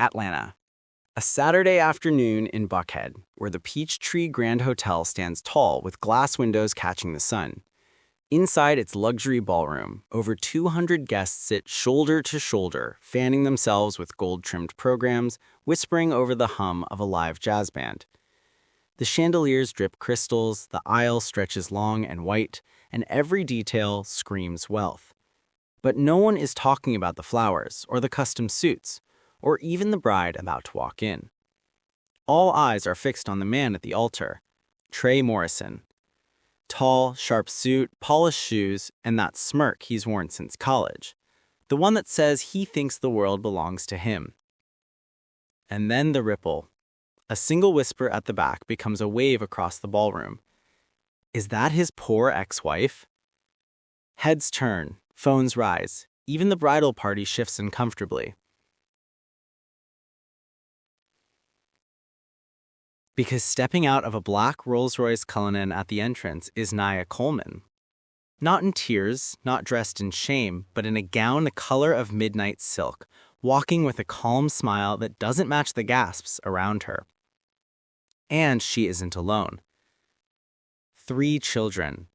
Atlanta. A Saturday afternoon in Buckhead, where the Peachtree Grand Hotel stands tall with glass windows catching the sun. Inside its luxury ballroom, over 200 guests sit shoulder to shoulder, fanning themselves with gold-trimmed programs, whispering over the hum of a live jazz band. The chandeliers drip crystals, the aisle stretches long and white, and every detail screams wealth. But no one is talking about the flowers, or the custom suits, or even the bride about to walk in. All eyes are fixed on the man at the altar, Trey Morrison. Tall, sharp suit, polished shoes, and that smirk he's worn since college. The one that says he thinks the world belongs to him. And then the ripple. A single whisper at the back becomes a wave across the ballroom. Is that his poor ex-wife? Heads turn, phones rise, even the bridal party shifts uncomfortably. Because stepping out of a black Rolls-Royce Cullinan at the entrance is Naya Coleman. Not in tears, not dressed in shame, but in a gown the color of midnight silk, walking with a calm smile that doesn't match the gasps around her. And she isn't alone. 3 children,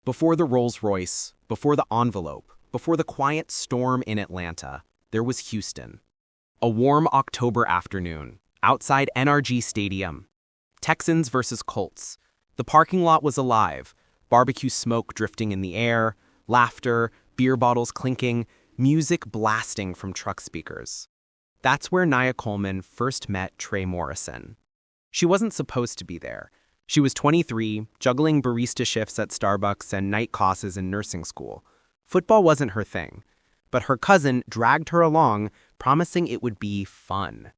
Before the Rolls-Royce, before the envelope, before the quiet storm in Atlanta, there was Houston. A warm October afternoon, outside NRG Stadium. Texans versus Colts. The parking lot was alive, barbecue smoke drifting in the air, laughter, beer bottles clinking, music blasting from truck speakers. That's where Naya Coleman first met Trey Morrison. She wasn't supposed to be there. She was 23, juggling barista shifts at Starbucks and night classes in nursing school. Football wasn't her thing, but her cousin dragged her along, promising it would be fun.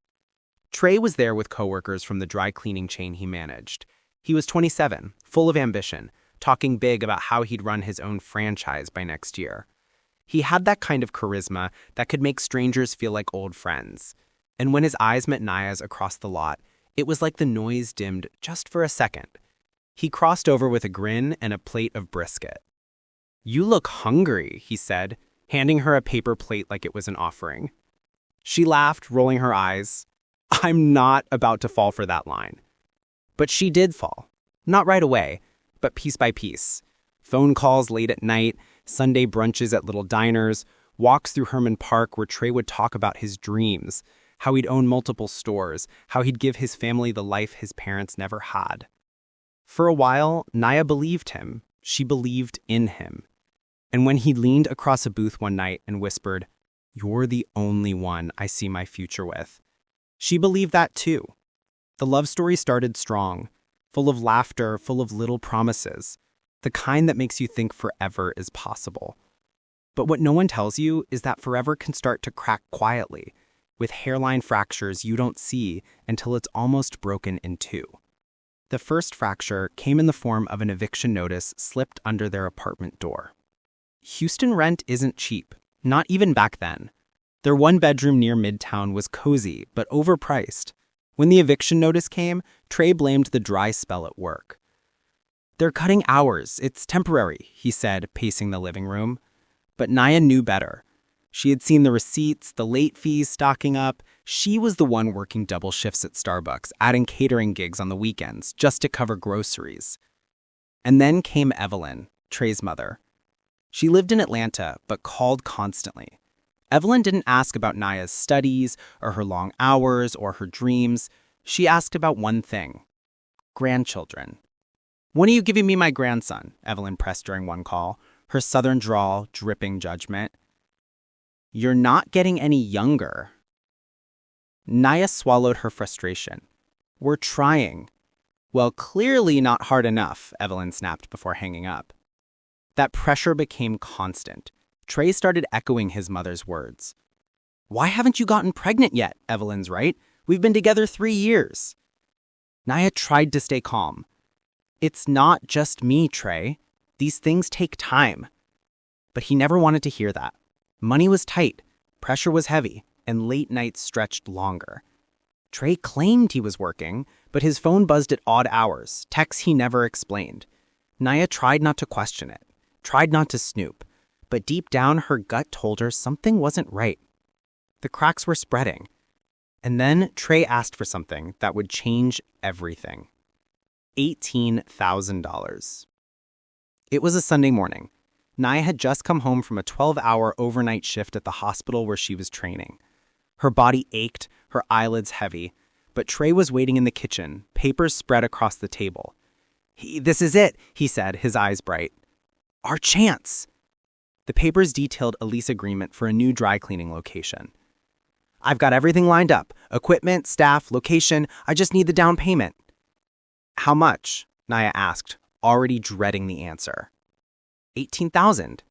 Trey was there with coworkers from the dry cleaning chain he managed. He was 27, full of ambition, talking big about how he'd run his own franchise by next year. He had that kind of charisma that could make strangers feel like old friends. And when his eyes met Naya's across the lot, it was like the noise dimmed just for a second. He crossed over with a grin and a plate of brisket. "You look hungry," he said, handing her a paper plate like it was an offering. She laughed, rolling her eyes. I'm not about to fall for that line. But she did fall. Not right away, but piece by piece. Phone calls late at night, Sunday brunches at little diners, walks through Herman Park where Trey would talk about his dreams, how he'd own multiple stores, how he'd give his family the life his parents never had. For a while, Naya believed him. She believed in him. And when he leaned across a booth one night and whispered, "You're the only one I see my future with," she believed that too. The love story started strong, full of laughter, full of little promises, the kind that makes you think forever is possible. But what no one tells you is that forever can start to crack quietly, with hairline fractures you don't see until it's almost broken in two. The first fracture came in the form of an eviction notice slipped under their apartment door. Houston rent isn't cheap, not even back then. Their one-bedroom near Midtown was cozy, but overpriced. When the eviction notice came, Trey blamed the dry spell at work. "They're cutting hours. It's temporary," he said, pacing the living room. But Naya knew better. She had seen the receipts, the late fees stocking up. She was the one working double shifts at Starbucks, adding catering gigs on the weekends just to cover groceries. And then came Evelyn, Trey's mother. She lived in Atlanta, but called constantly. Evelyn didn't ask about Naya's studies, or her long hours, or her dreams. She asked about one thing: grandchildren. "When are you giving me my grandson?" Evelyn pressed during one call, her southern drawl dripping judgment. "You're not getting any younger." Naya swallowed her frustration. "We're trying." "Well, clearly not hard enough," Evelyn snapped before hanging up. That pressure became constant. Trey started echoing his mother's words. "Why haven't you gotten pregnant yet?" Evelyn's right. "We've been together 3 years." Naya tried to stay calm. "It's not just me, Trey. These things take time." But he never wanted to hear that. Money was tight, pressure was heavy, and late nights stretched longer. Trey claimed he was working, but his phone buzzed at odd hours, texts he never explained. Naya tried not to question it, tried not to snoop, but deep down her gut told her something wasn't right. The cracks were spreading. And then Trey asked for something that would change everything. $18,000. It was a Sunday morning. Naya had just come home from a 12-hour overnight shift at the hospital where she was training. Her body ached, her eyelids heavy, but Trey was waiting in the kitchen, papers spread across the table. "This is it," he said, his eyes bright. "Our chance." The papers detailed a lease agreement for a new dry cleaning location. "I've got everything lined up. Equipment, staff, location. I just need the down payment." "How much?" Naya asked, already dreading the answer. $18,000.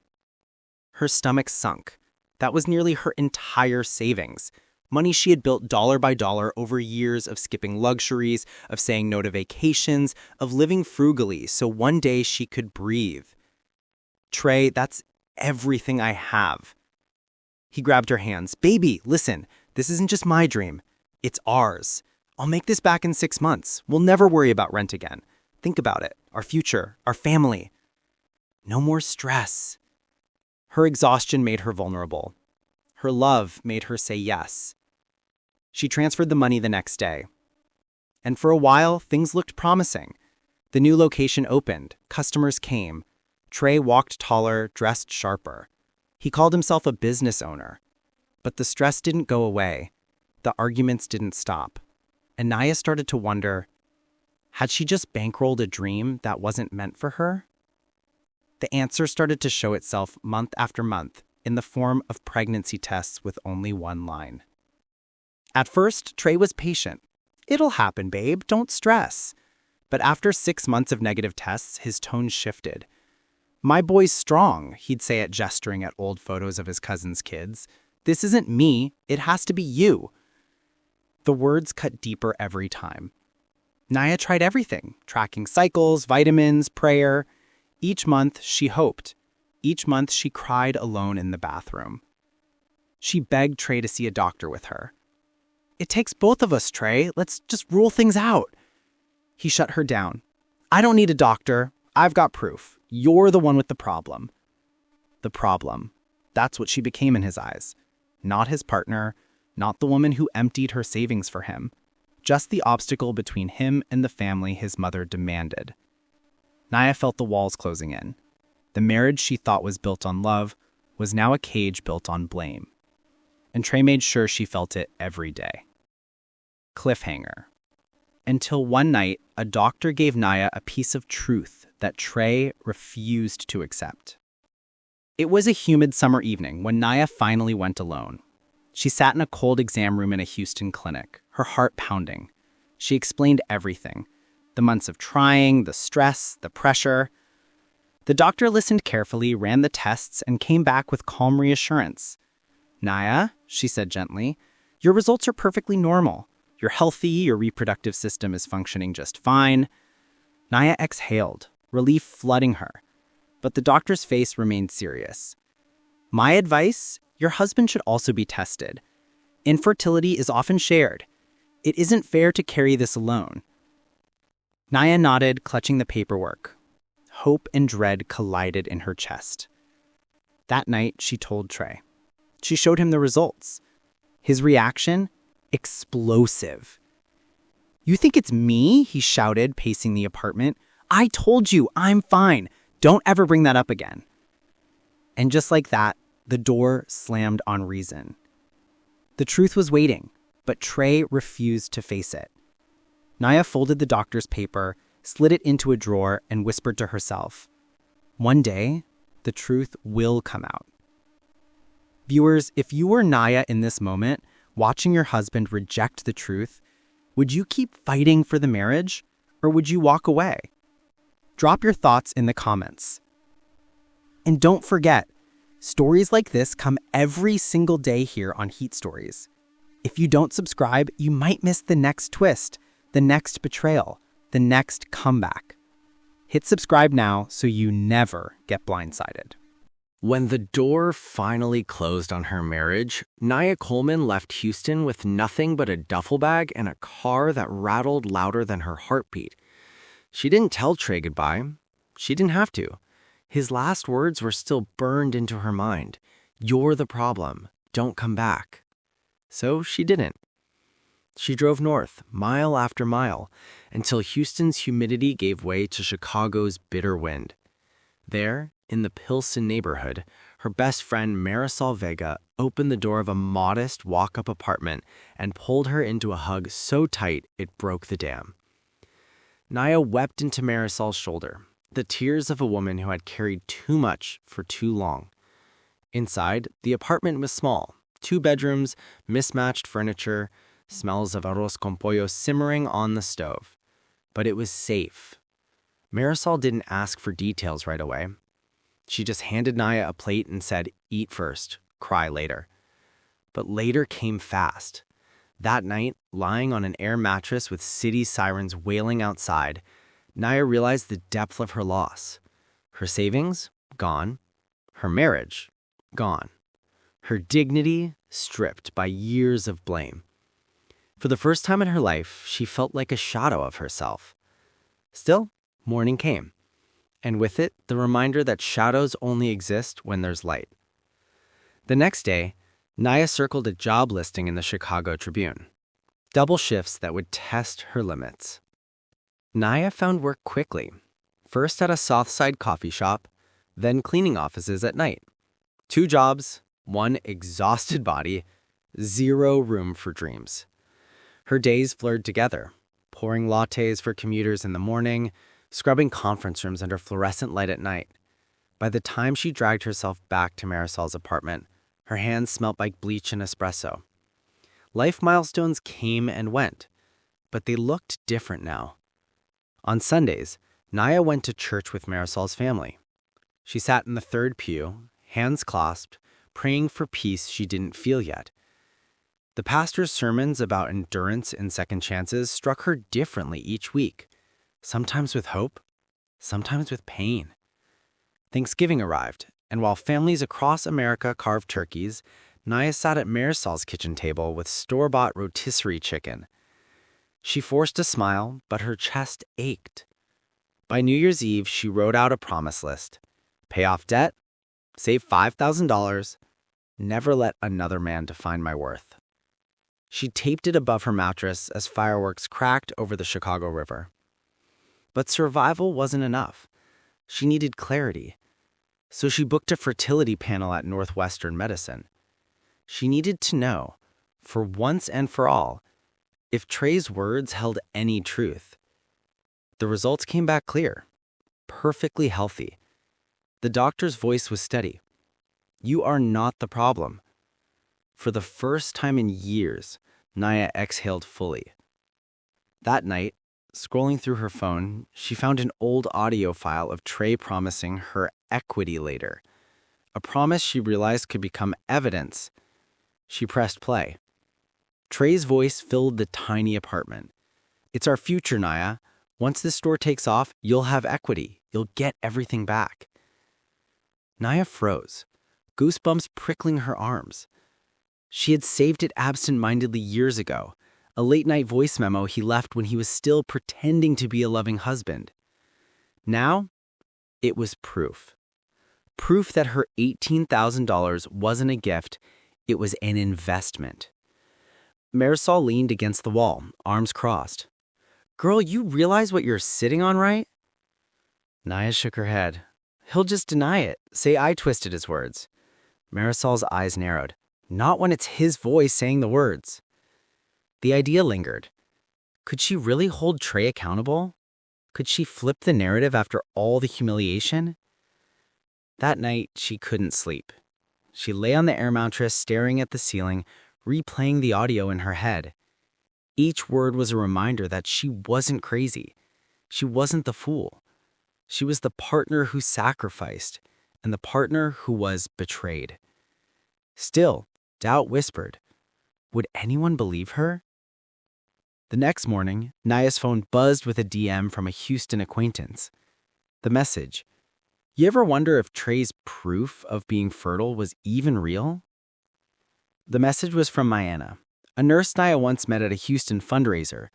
Her stomach sunk. That was nearly her entire savings. Money she had built dollar by dollar over years of skipping luxuries, of saying no to vacations, of living frugally so one day she could breathe. "Trey, that's everything I have." He grabbed her hands. "Baby, listen, this isn't just my dream. It's ours. I'll make this back in 6 months. We'll never worry about rent again. Think about it. Our future, our family. No more stress." Her exhaustion made her vulnerable. Her love made her say yes. She transferred the money the next day. And for a while, things looked promising. The new location opened. Customers came. Trey walked taller, dressed sharper. He called himself a business owner. But the stress didn't go away. The arguments didn't stop. And Naya started to wonder, had she just bankrolled a dream that wasn't meant for her? The answer started to show itself month after month in the form of pregnancy tests with only one line. At first, Trey was patient. "It'll happen, babe. Don't stress." But after 6 months of negative tests, his tone shifted. "My boy's strong," he'd say it, gesturing at old photos of his cousin's kids. "This isn't me. It has to be you." The words cut deeper every time. Naya tried everything, tracking cycles, vitamins, prayer. Each month, she hoped. Each month, she cried alone in the bathroom. She begged Trey to see a doctor with her. "It takes both of us, Trey. Let's just rule things out." He shut her down. "I don't need a doctor. I've got proof. You're the one with the problem." The problem. That's what she became in his eyes. Not his partner, not the woman who emptied her savings for him. Just the obstacle between him and the family his mother demanded. Naya felt the walls closing in. The marriage she thought was built on love was now a cage built on blame. And Trey made sure she felt it every day. Cliffhanger. Until one night, a doctor gave Naya a piece of truth that Trey refused to accept. It was a humid summer evening when Naya finally went alone. She sat in a cold exam room in a Houston clinic, her heart pounding. She explained everything. The months of trying, the stress, the pressure. The doctor listened carefully, ran the tests, and came back with calm reassurance. "Naya," she said gently, "your results are perfectly normal. You're healthy, your reproductive system is functioning just fine." Naya exhaled, relief flooding her. But the doctor's face remained serious. "My advice? Your husband should also be tested. Infertility is often shared. It isn't fair to carry this alone." Naya nodded, clutching the paperwork. Hope and dread collided in her chest. That night, she told Trey. She showed him the results. His reaction? Explosive. "You think it's me?" he shouted, pacing the apartment. "I told you, I'm fine. Don't ever bring that up again." And just like that, the door slammed on reason. The truth was waiting, but Trey refused to face it. Naya folded the doctor's paper, slid it into a drawer, and whispered to herself, "One day, the truth will come out." Viewers, if you were Naya in this moment, watching your husband reject the truth, would you keep fighting for the marriage, or would you walk away? Drop your thoughts in the comments. And don't forget, stories like this come every single day here on Heat Stories. If you don't subscribe, you might miss the next twist, the next betrayal, the next comeback. Hit subscribe now so you never get blindsided. When the door finally closed on her marriage, Naya Coleman left Houston with nothing but a duffel bag and a car that rattled louder than her heartbeat. She didn't tell Trey goodbye. She didn't have to. His last words were still burned into her mind. "You're the problem. Don't come back." So she didn't. She drove north, mile after mile, until Houston's humidity gave way to Chicago's bitter wind. There, in the Pilsen neighborhood, her best friend Marisol Vega opened the door of a modest walk-up apartment and pulled her into a hug so tight it broke the dam. Naya wept into Marisol's shoulder, the tears of a woman who had carried too much for too long. Inside, the apartment was small, 2 bedrooms, mismatched furniture, smells of arroz con pollo simmering on the stove. But it was safe. Marisol didn't ask for details right away. She just handed Naya a plate and said, "Eat first, cry later." But later came fast. That night, lying on an air mattress with city sirens wailing outside, Naya realized the depth of her loss. Her savings? Gone. Her marriage? Gone. Her dignity? Stripped by years of blame. For the first time in her life, she felt like a shadow of herself. Still, morning came. And with it, the reminder that shadows only exist when there's light. The next day, Naya circled a job listing in the Chicago Tribune. Double shifts that would test her limits. Naya found work quickly. First at a Southside coffee shop, then cleaning offices at night. 2 jobs, 1 exhausted body, 0 room for dreams. Her days blurred together, pouring lattes for commuters in the morning, scrubbing conference rooms under fluorescent light at night. By the time she dragged herself back to Marisol's apartment, her hands smelt like bleach and espresso. Life milestones came and went, but they looked different now. On Sundays, Naya went to church with Marisol's family. She sat in the third pew, hands clasped, praying for peace she didn't feel yet. The pastor's sermons about endurance and second chances struck her differently each week, sometimes with hope, sometimes with pain. Thanksgiving arrived, and while families across America carved turkeys, Naya sat at Marisol's kitchen table with store-bought rotisserie chicken. She forced a smile, but her chest ached. By New Year's Eve, she wrote out a promise list. Pay off debt, save $5,000, never let another man define my worth. She taped it above her mattress as fireworks cracked over the Chicago River. But survival wasn't enough. She needed clarity. So she booked a fertility panel at Northwestern Medicine. She needed to know, for once and for all, if Trey's words held any truth. The results came back clear, perfectly healthy. The doctor's voice was steady. You are not the problem. For the first time in years, Naya exhaled fully. That night, scrolling through her phone, she found an old audio file of Trey promising her equity later, a promise she realized could become evidence. She pressed play. Trey's voice filled the tiny apartment. It's our future, Naya. Once this store takes off, you'll have equity. You'll get everything back. Naya froze, goosebumps prickling her arms. She had saved it absent-mindedly years ago, a late-night voice memo he left when he was still pretending to be a loving husband. Now, it was proof. Proof that her $18,000 wasn't a gift, it was an investment. Marisol leaned against the wall, arms crossed. Girl, you realize what you're sitting on, right? Naya shook her head. He'll just deny it, say I twisted his words. Marisol's eyes narrowed. Not when it's his voice saying the words. The idea lingered. Could she really hold Trey accountable? Could she flip the narrative after all the humiliation? That night, she couldn't sleep. She lay on the air mattress staring at the ceiling, replaying the audio in her head. Each word was a reminder that she wasn't crazy. She wasn't the fool. She was the partner who sacrificed and the partner who was betrayed. Still, doubt whispered, would anyone believe her? The next morning, Naya's phone buzzed with a DM from a Houston acquaintance. The message, you ever wonder if Trey's proof of being fertile was even real? The message was from Mayanna, a nurse Naya once met at a Houston fundraiser.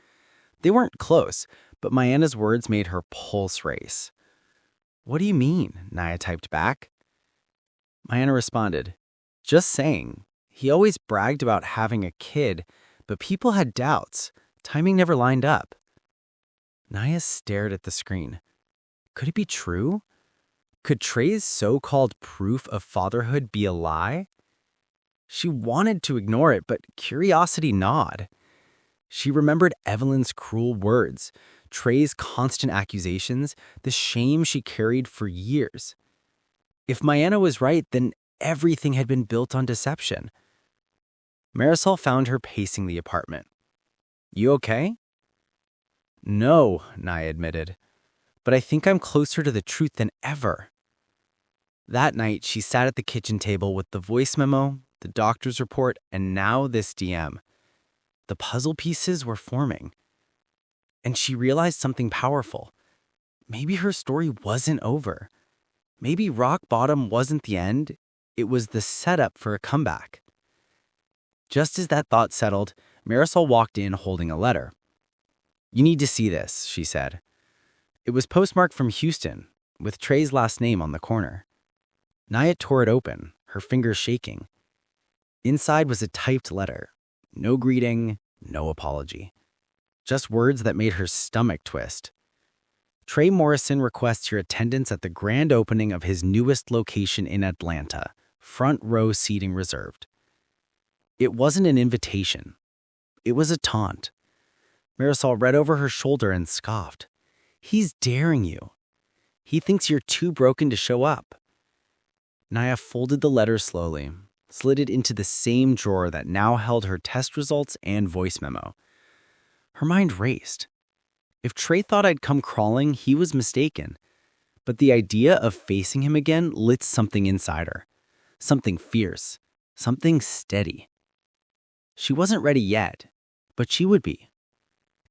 They weren't close, but Mayanna's words made her pulse race. What do you mean? Naya typed back. Mayanna responded, just saying. He always bragged about having a kid, but people had doubts. Timing never lined up. Naya stared at the screen. Could it be true? Could Trey's so-called proof of fatherhood be a lie? She wanted to ignore it, but curiosity gnawed. She remembered Evelyn's cruel words, Trey's constant accusations, the shame she carried for years. If Mayanna was right, then everything had been built on deception. Marisol found her pacing the apartment. You okay? No, Naya admitted, but I think I'm closer to the truth than ever. That night, she sat at the kitchen table with the voice memo, the doctor's report, and now this DM. The puzzle pieces were forming. And she realized something powerful. Maybe her story wasn't over. Maybe rock bottom wasn't the end. It was the setup for a comeback. Just as that thought settled, Marisol walked in holding a letter. You need to see this, she said. It was postmarked from Houston, with Trey's last name on the corner. Naya tore it open, her fingers shaking. Inside was a typed letter. No greeting, no apology. Just words that made her stomach twist. Trey Morrison requests your attendance at the grand opening of his newest location in Atlanta, front row seating reserved. It wasn't an invitation. It was a taunt. Marisol read over her shoulder and scoffed. He's daring you. He thinks you're too broken to show up. Naya folded the letter slowly, slid it into the same drawer that now held her test results and voice memo. Her mind raced. If Trey thought I'd come crawling, he was mistaken. But the idea of facing him again lit something inside her. Something fierce. Something steady. She wasn't ready yet, but she would be.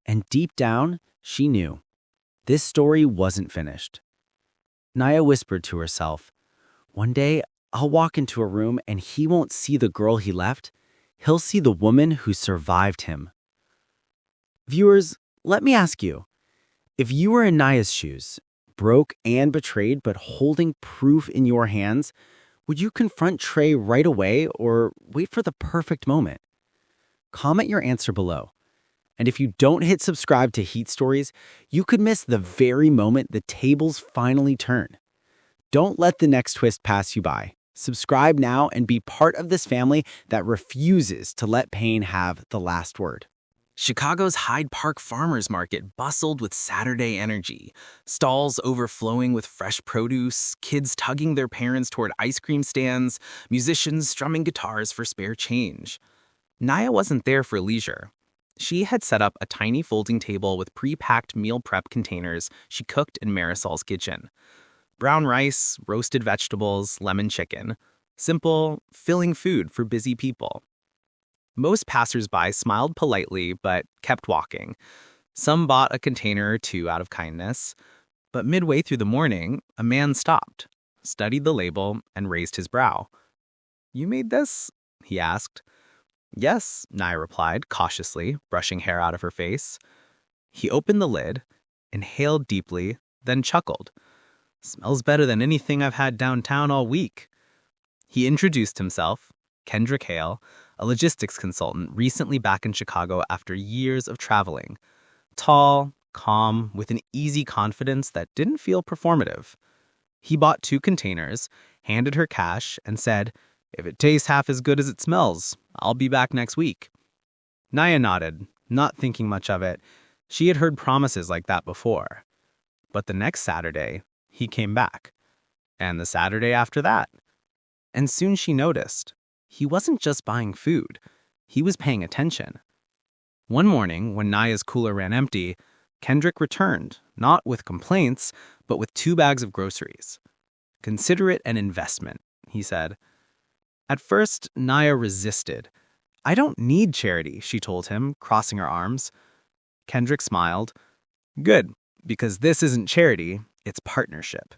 And deep down, she knew. This story wasn't finished. Naya whispered to herself, one day, I'll walk into a room and he won't see the girl he left. He'll see the woman who survived him. Viewers, let me ask you, if you were in Naya's shoes, broke and betrayed but holding proof in your hands, would you confront Trey right away or wait for the perfect moment? Comment your answer below. And if you don't hit subscribe to Heat Stories, you could miss the very moment the tables finally turn. Don't let the next twist pass you by. Subscribe now and be part of this family that refuses to let pain have the last word. Chicago's Hyde Park Farmers Market bustled with Saturday energy. Stalls overflowing with fresh produce, kids tugging their parents toward ice cream stands, musicians strumming guitars for spare change. Naya wasn't there for leisure. She had set up a tiny folding table with pre-packed meal prep containers she cooked in Marisol's kitchen. Brown rice, roasted vegetables, lemon chicken. Simple, filling food for busy people. Most passersby smiled politely but kept walking. Some bought a container or two out of kindness. But midway through the morning, a man stopped, studied the label, and raised his brow. "You made this?" he asked. "Yes," Naya replied, cautiously, brushing hair out of her face. He opened the lid, inhaled deeply, then chuckled. "Smells better than anything I've had downtown all week." He introduced himself, Kendrick Hale, a logistics consultant recently back in Chicago after years of traveling. Tall, calm, with an easy confidence that didn't feel performative. He bought 2 containers, handed her cash, and said, "If it tastes half as good as it smells, I'll be back next week." Naya nodded, not thinking much of it. She had heard promises like that before. But the next Saturday, he came back. And the Saturday after that. And soon she noticed. He wasn't just buying food. He was paying attention. One morning, when Naya's cooler ran empty, Kendrick returned, not with complaints, but with 2 bags of groceries. "Consider it an investment," he said. At first, Naya resisted. "I don't need charity," she told him, crossing her arms. Kendrick smiled. "Good, because this isn't charity, it's partnership."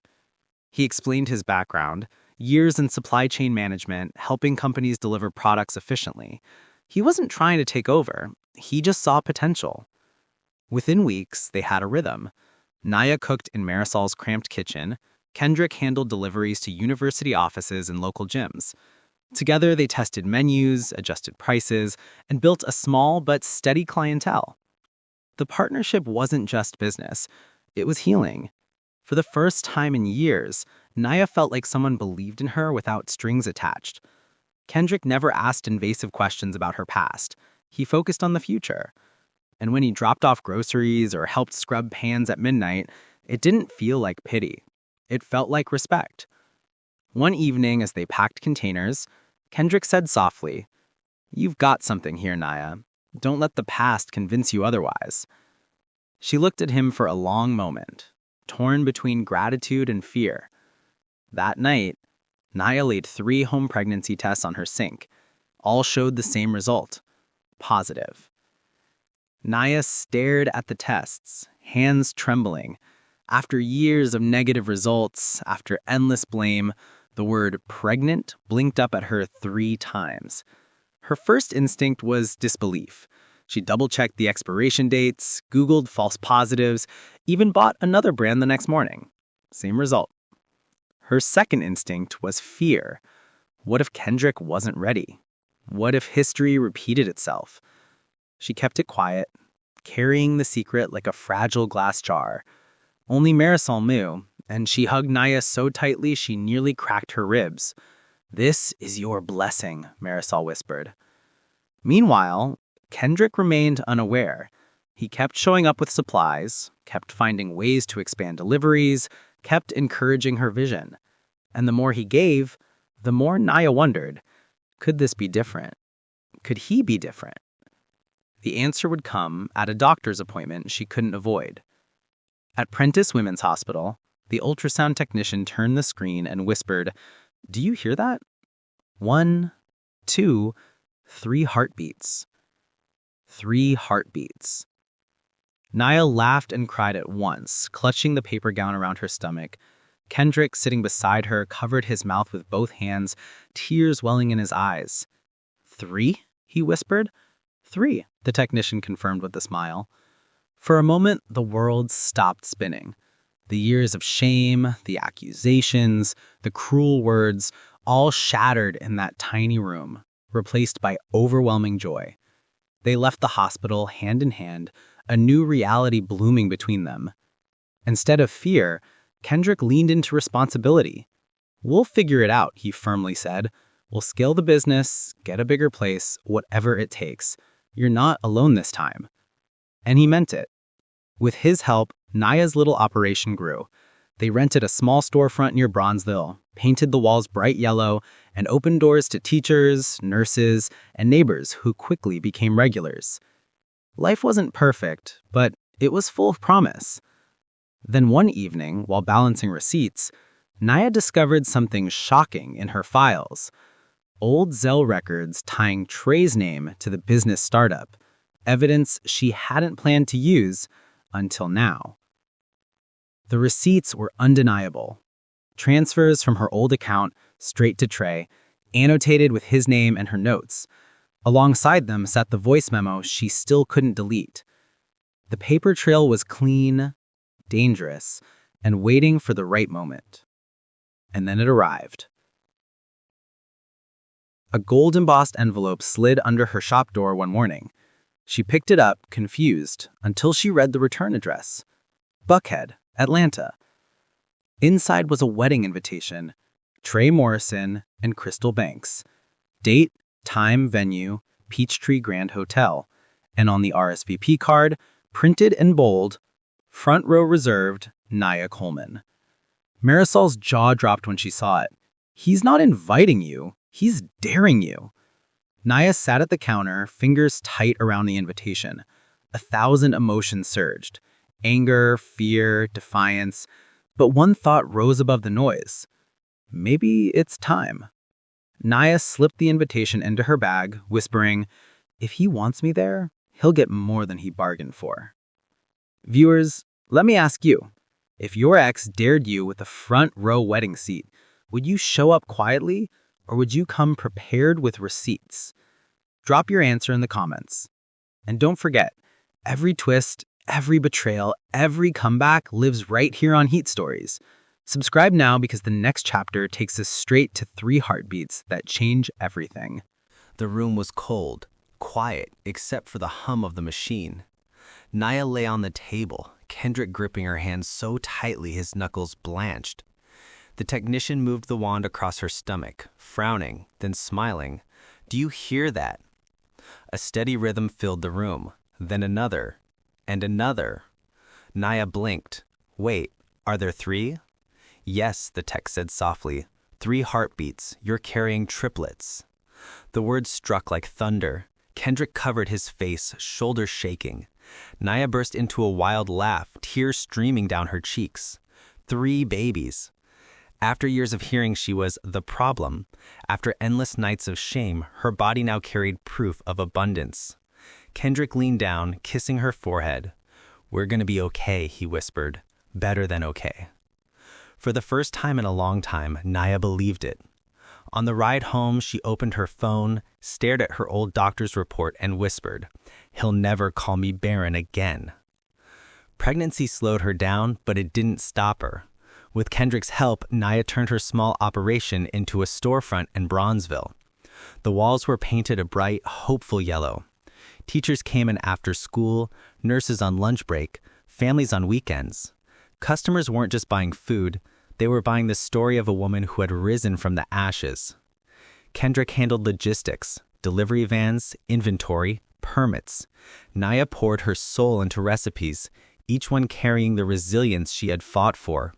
He explained his background, years in supply chain management, helping companies deliver products efficiently. He wasn't trying to take over, he just saw potential. Within weeks, they had a rhythm. Naya cooked in Marisol's cramped kitchen. Kendrick handled deliveries to university offices and local gyms. Together, they tested menus, adjusted prices, and built a small but steady clientele. The partnership wasn't just business, it was healing. For the first time in years, Naya felt like someone believed in her without strings attached. Kendrick never asked invasive questions about her past. He focused on the future. And when he dropped off groceries or helped scrub pans at midnight, it didn't feel like pity. It felt like respect. One evening, as they packed containers, Kendrick said softly, "You've got something here, Naya. Don't let the past convince you otherwise." She looked at him for a long moment, torn between gratitude and fear. That night, Naya laid 3 home pregnancy tests on her sink. All showed the same result: positive. Naya stared at the tests, hands trembling. After years of negative results, after endless blame, the word pregnant blinked up at her 3 times. Her first instinct was disbelief. She double-checked the expiration dates, Googled false positives, even bought another brand the next morning. Same result. Her second instinct was fear. What if Kendrick wasn't ready? What if history repeated itself? She kept it quiet, carrying the secret like a fragile glass jar. Only Marisol knew, and she hugged Naya so tightly she nearly cracked her ribs. "This is your blessing," Marisol whispered. Meanwhile, Kendrick remained unaware. He kept showing up with supplies, kept finding ways to expand deliveries, kept encouraging her vision. And the more he gave, the more Naya wondered, could this be different? Could he be different? The answer would come at a doctor's appointment she couldn't avoid. At Prentice Women's Hospital, the ultrasound technician turned the screen and whispered, "Do you hear that? 1, 2, 3 heartbeats." 3 heartbeats. Naya laughed and cried at once, clutching the paper gown around her stomach. Kendrick, sitting beside her, covered his mouth with both hands, tears welling in his eyes. "3?" he whispered. "3," the technician confirmed with a smile. For a moment, the world stopped spinning. The years of shame, the accusations, the cruel words, all shattered in that tiny room, replaced by overwhelming joy. They left the hospital hand in hand, a new reality blooming between them. Instead of fear, Kendrick leaned into responsibility. "We'll figure it out," he firmly said. "We'll scale the business, get a bigger place, whatever it takes. You're not alone this time." And he meant it. With his help, Naya's little operation grew. They rented a small storefront near Bronzeville, painted the walls bright yellow, and opened doors to teachers, nurses, and neighbors who quickly became regulars. Life wasn't perfect, but it was full of promise. Then one evening, while balancing receipts, Naya discovered something shocking in her files. Old Zelle records tying Trey's name to the business startup, evidence she hadn't planned to use until now. The receipts were undeniable. Transfers from her old account straight to Trey, annotated with his name and her notes. Alongside them sat the voice memo she still couldn't delete. The paper trail was clean, dangerous, and waiting for the right moment. And then it arrived. A gold-embossed envelope slid under her shop door one morning. She picked it up, confused, until she read the return address. Buckhead, Atlanta. Inside was a wedding invitation, Trey Morrison and Crystal Banks. Date, time, venue, Peachtree Grand Hotel. And on the RSVP card, printed in bold, "Front row reserved, Naya Coleman." Marisol's jaw dropped when she saw it. "He's not inviting you, he's daring you." Naya sat at the counter, fingers tight around the invitation. 1,000 emotions surged. Anger, fear, defiance. But one thought rose above the noise. Maybe it's time. Naya slipped the invitation into her bag, whispering, "If he wants me there, he'll get more than he bargained for." Viewers, let me ask you, if your ex dared you with a front row wedding seat, would you show up quietly, or would you come prepared with receipts? Drop your answer in the comments. And don't forget, every twist, every betrayal, every comeback lives right here on Heat Stories. Subscribe now because the next chapter takes us straight to 3 heartbeats that change everything. The room was cold, quiet, except for the hum of the machine. Naya lay on the table, Kendrick gripping her hand so tightly his knuckles blanched. The technician moved the wand across her stomach, frowning, then smiling. "Do you hear that?" A steady rhythm filled the room, then another, and another. Naya blinked. "Wait, are there 3? "Yes," the tech said softly. 3 heartbeats. You're carrying triplets." The words struck like thunder. Kendrick covered his face, shoulders shaking. Naya burst into a wild laugh, tears streaming down her cheeks. 3 babies. After years of hearing she was the problem, after endless nights of shame, her body now carried proof of abundance. Kendrick leaned down, kissing her forehead. "We're gonna be okay," he whispered. "Better than okay." For the first time in a long time, Naya believed it. On the ride home, she opened her phone, stared at her old doctor's report, and whispered, "He'll never call me Barren again." Pregnancy slowed her down, but it didn't stop her. With Kendrick's help, Naya turned her small operation into a storefront in Bronzeville. The walls were painted a bright, hopeful yellow. Teachers came in after school, nurses on lunch break, families on weekends. Customers weren't just buying food, they were buying the story of a woman who had risen from the ashes. Kendrick handled logistics, delivery vans, inventory, permits. Naya poured her soul into recipes, each one carrying the resilience she had fought for.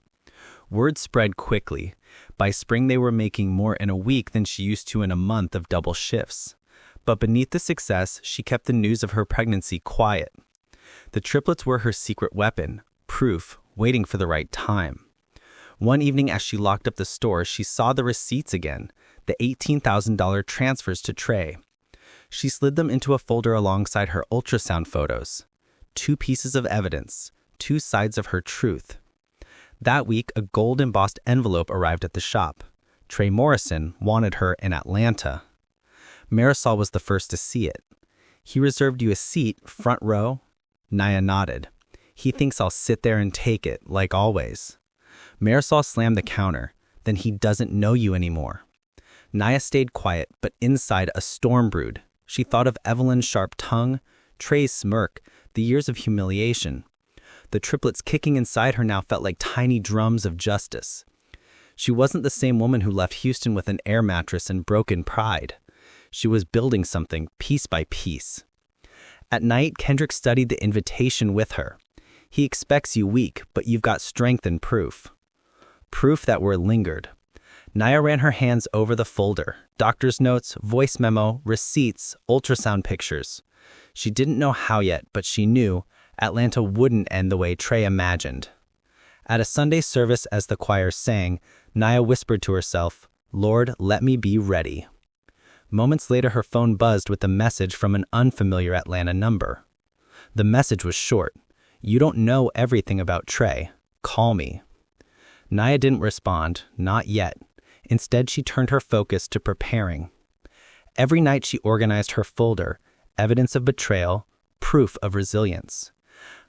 Word spread quickly. By spring, they were making more in a week than she used to in a month of double shifts. But beneath the success, she kept the news of her pregnancy quiet. The triplets were her secret weapon, proof, waiting for the right time. One evening as she locked up the store, she saw the receipts again, the $18,000 transfers to Trey. She slid them into a folder alongside her ultrasound photos. 2 pieces of evidence, 2 sides of her truth. That week, a gold-embossed envelope arrived at the shop. Trey Morrison wanted her in Atlanta. Marisol was the first to see it. "He reserved you a seat, front row?" Naya nodded. "He thinks I'll sit there and take it, like always." Marisol slammed the counter. "Then he doesn't know you anymore." Naya stayed quiet, but inside a storm brewed. She thought of Evelyn's sharp tongue, Trey's smirk, the years of humiliation. The triplets kicking inside her now felt like tiny drums of justice. She wasn't the same woman who left Houston with an air mattress and broken pride. She was building something piece by piece. At night, Kendrick studied the invitation with her. "He expects you weak, but you've got strength and proof." Proof that word lingered. Naya ran her hands over the folder. Doctor's notes, voice memo, receipts, ultrasound pictures. She didn't know how yet, but she knew Atlanta wouldn't end the way Trey imagined. At a Sunday service as the choir sang, Naya whispered to herself, "Lord, let me be ready." Moments later, her phone buzzed with a message from an unfamiliar Atlanta number. The message was short. "You don't know everything about Trey. Call me." Naya didn't respond, not yet. Instead, she turned her focus to preparing. Every night she organized her folder, evidence of betrayal, proof of resilience.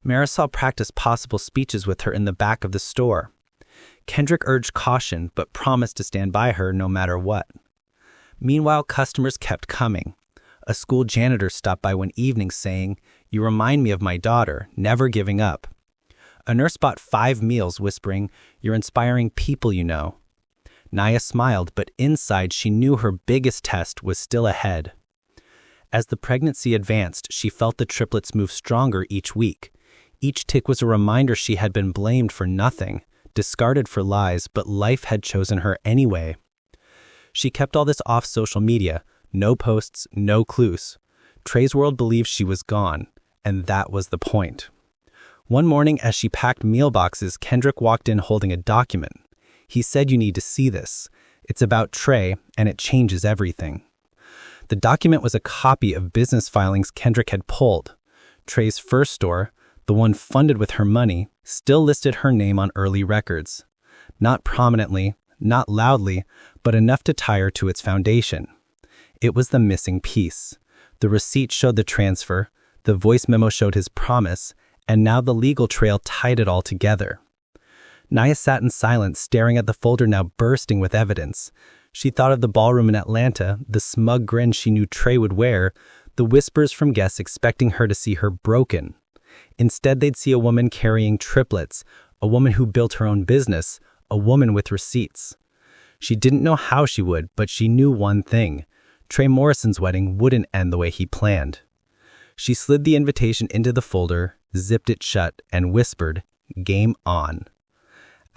Marisol practiced possible speeches with her in the back of the store. Kendrick urged caution, but promised to stand by her no matter what. Meanwhile, customers kept coming. A school janitor stopped by one evening saying, "You remind me of my daughter, never giving up." A nurse bought 5 meals, whispering, "You're inspiring people you know." Naya smiled, but inside she knew her biggest test was still ahead. As the pregnancy advanced, she felt the triplets move stronger each week. Each tick was a reminder she had been blamed for nothing, discarded for lies, but life had chosen her anyway. She kept all this off social media, no posts, no clues. Trey's world believed she was gone, and that was the point. One morning, as she packed meal boxes, Kendrick walked in holding a document. He said, "You need to see this. It's about Trey, and it changes everything." The document was a copy of business filings Kendrick had pulled. Trey's first store, the one funded with her money, still listed her name on early records. Not prominently, not loudly, but enough to tie her to its foundation. It was the missing piece. The receipt showed the transfer, the voice memo showed his promise, and now the legal trail tied it all together. Naya sat in silence, staring at the folder now bursting with evidence. She thought of the ballroom in Atlanta, the smug grin she knew Trey would wear, the whispers from guests expecting her to see her broken. Instead, they'd see a woman carrying triplets, a woman who built her own business, a woman with receipts. She didn't know how she would, but she knew one thing. Trey Morrison's wedding wouldn't end the way he planned. She slid the invitation into the folder, zipped it shut, and whispered, "Game on."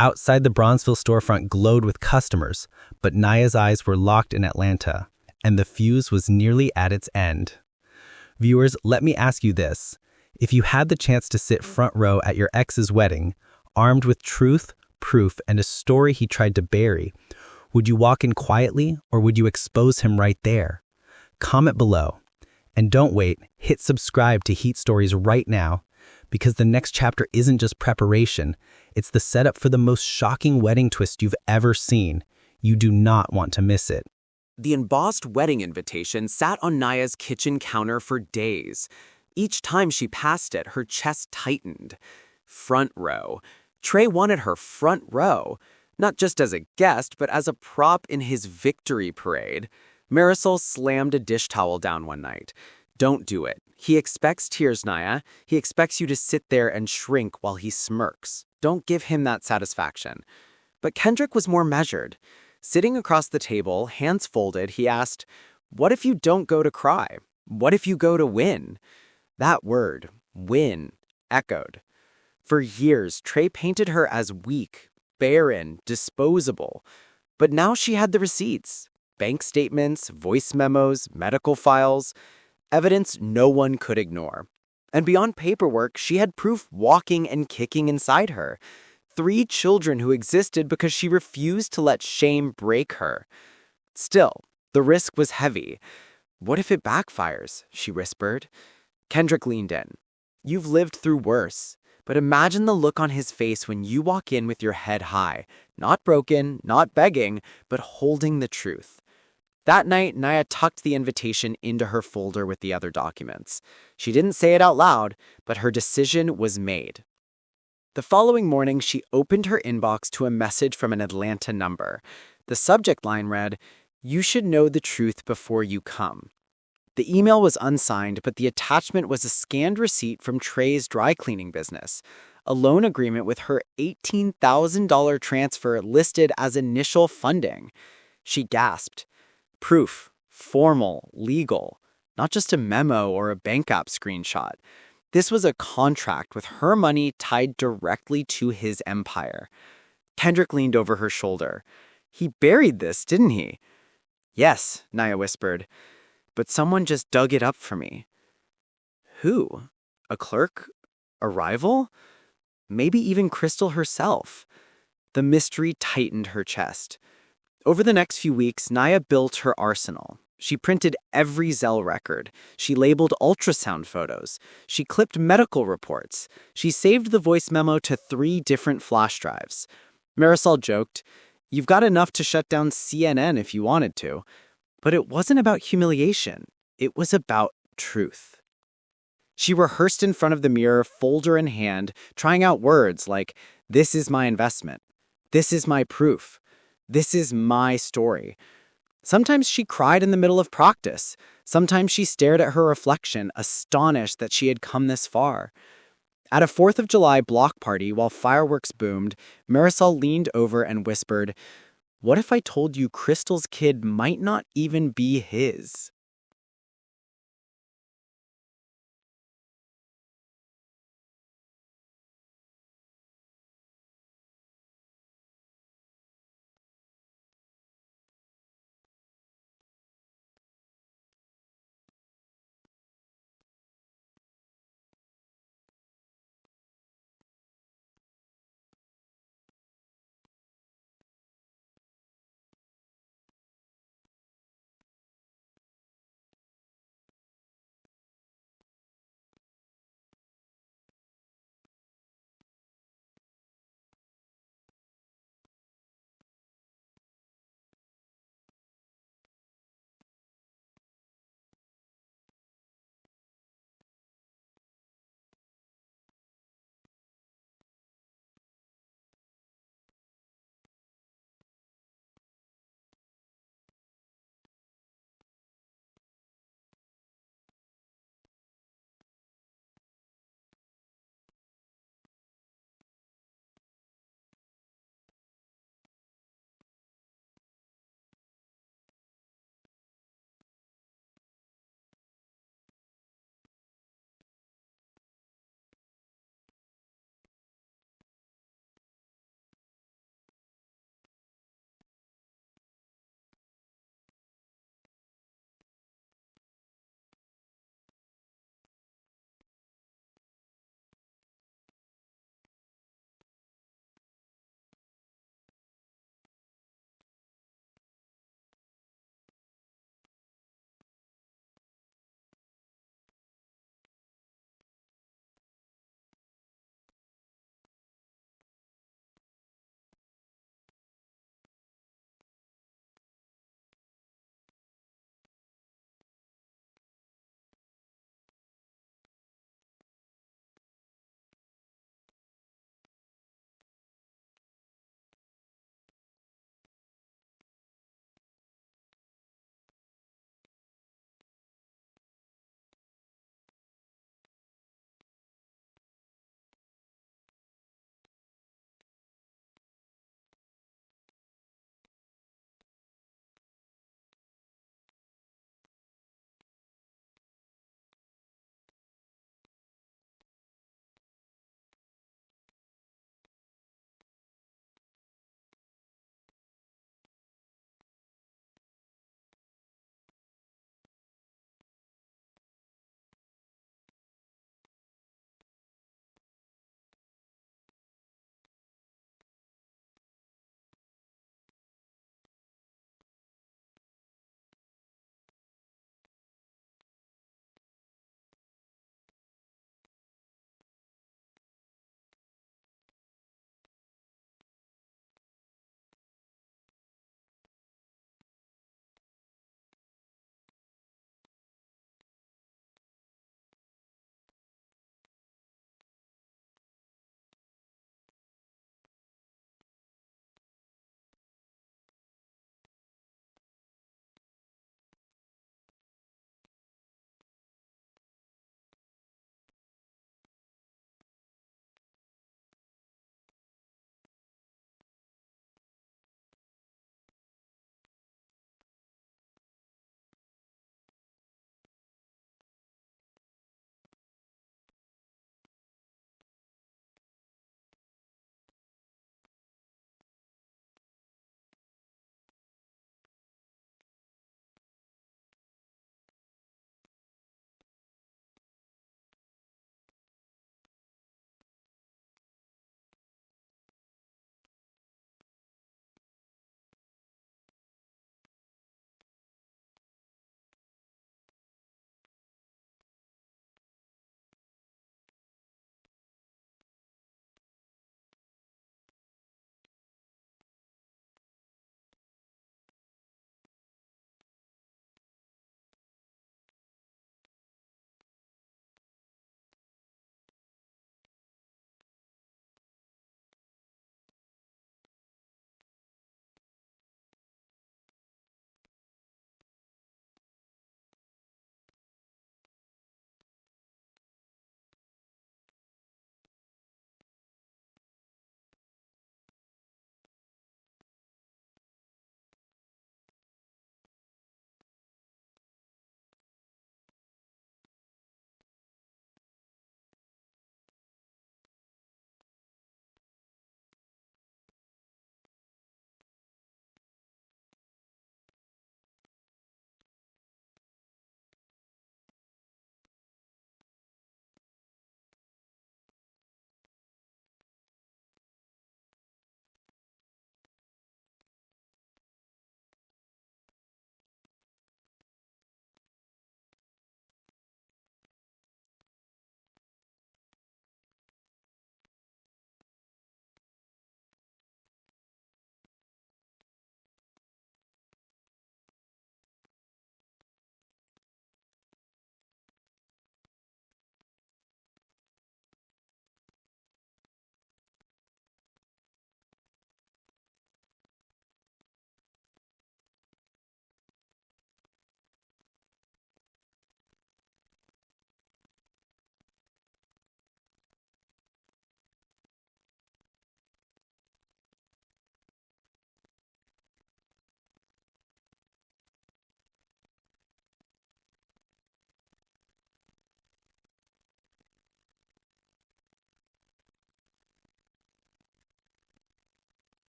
Outside, the Bronzeville storefront glowed with customers, but Naya's eyes were locked in Atlanta, and the fuse was nearly at its end. Viewers, let me ask you this. If you had the chance to sit front row at your ex's wedding, armed with truth, proof, and a story he tried to bury, would you walk in quietly, or would you expose him right there? Comment below. And don't wait, hit subscribe to Heat Stories right now, because the next chapter isn't just preparation, it's the setup for the most shocking wedding twist you've ever seen. You do not want to miss it. The embossed wedding invitation sat on Naya's kitchen counter for days. Each time she passed it, her chest tightened. Front row. Trey wanted her front row, not just as a guest, but as a prop in his victory parade. Marisol slammed a dish towel down one night. "Don't do it. He expects tears, Naya. He expects you to sit there and shrink while he smirks. Don't give him that satisfaction. But Kendrick was more measured. Sitting across the table, hands folded, he asked, "What if you don't go to cry? What if you go to win?" That word, win, echoed. For years, Trey painted her as weak, barren, disposable. But now she had the receipts, bank statements, voice memos, medical files, evidence no one could ignore. And beyond paperwork, she had proof walking and kicking inside her. 3 children who existed because she refused to let shame break her. Still, the risk was heavy. "What if it backfires?" she whispered. Kendrick leaned in. "You've lived through worse. But imagine the look on his face when you walk in with your head high, not broken, not begging, but holding the truth." That night, Naya tucked the invitation into her folder with the other documents. She didn't say it out loud, but her decision was made. The following morning, she opened her inbox to a message from an Atlanta number. The subject line read, "You should know the truth before you come." The email was unsigned, but the attachment was a scanned receipt from Trey's dry cleaning business, a loan agreement with her $18,000 transfer listed as initial funding. She gasped. Proof, formal, legal, not just a memo or a bank app screenshot. This was a contract with her money tied directly to his empire. Kendrick leaned over her shoulder. "He buried this, didn't he?" "Yes," Naya whispered. "But someone just dug it up for me." Who? A clerk? A rival? Maybe even Crystal herself? The mystery tightened her chest. Over the next few weeks, Naya built her arsenal. She printed every Zelle record. She labeled ultrasound photos. She clipped medical reports. She saved the voice memo to 3 different flash drives. Marisol joked, "You've got enough to shut down CNN if you wanted to." But it wasn't about humiliation. It was about truth. She rehearsed in front of the mirror, folder in hand, trying out words like, "This is my investment. This is my proof. This is my story." Sometimes she cried in the middle of practice. Sometimes she stared at her reflection, astonished that she had come this far. At a 4th of July block party while fireworks boomed, Marisol leaned over and whispered, "What if I told you Crystal's kid might not even be his?"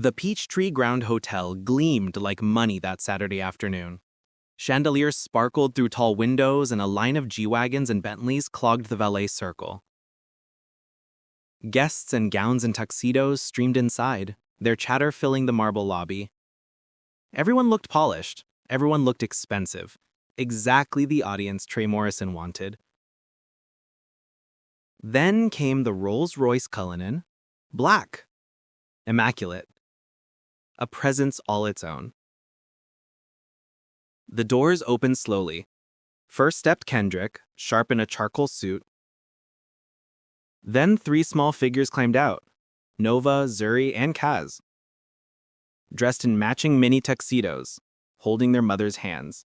The Peachtree Ground Hotel gleamed like money that Saturday afternoon. Chandeliers sparkled through tall windows, and a line of G-Wagons and Bentleys clogged the valet circle. Guests in gowns and tuxedos streamed inside, their chatter filling the marble lobby. Everyone looked polished, everyone looked expensive, exactly the audience Trey Morrison wanted. Then came the Rolls-Royce Cullinan, black, immaculate, a presence all its own. The doors opened slowly. First stepped Kendrick, sharp in a charcoal suit. Then 3 small figures climbed out, Nova, Zuri, and Kaz, dressed in matching mini tuxedos, holding their mother's hands.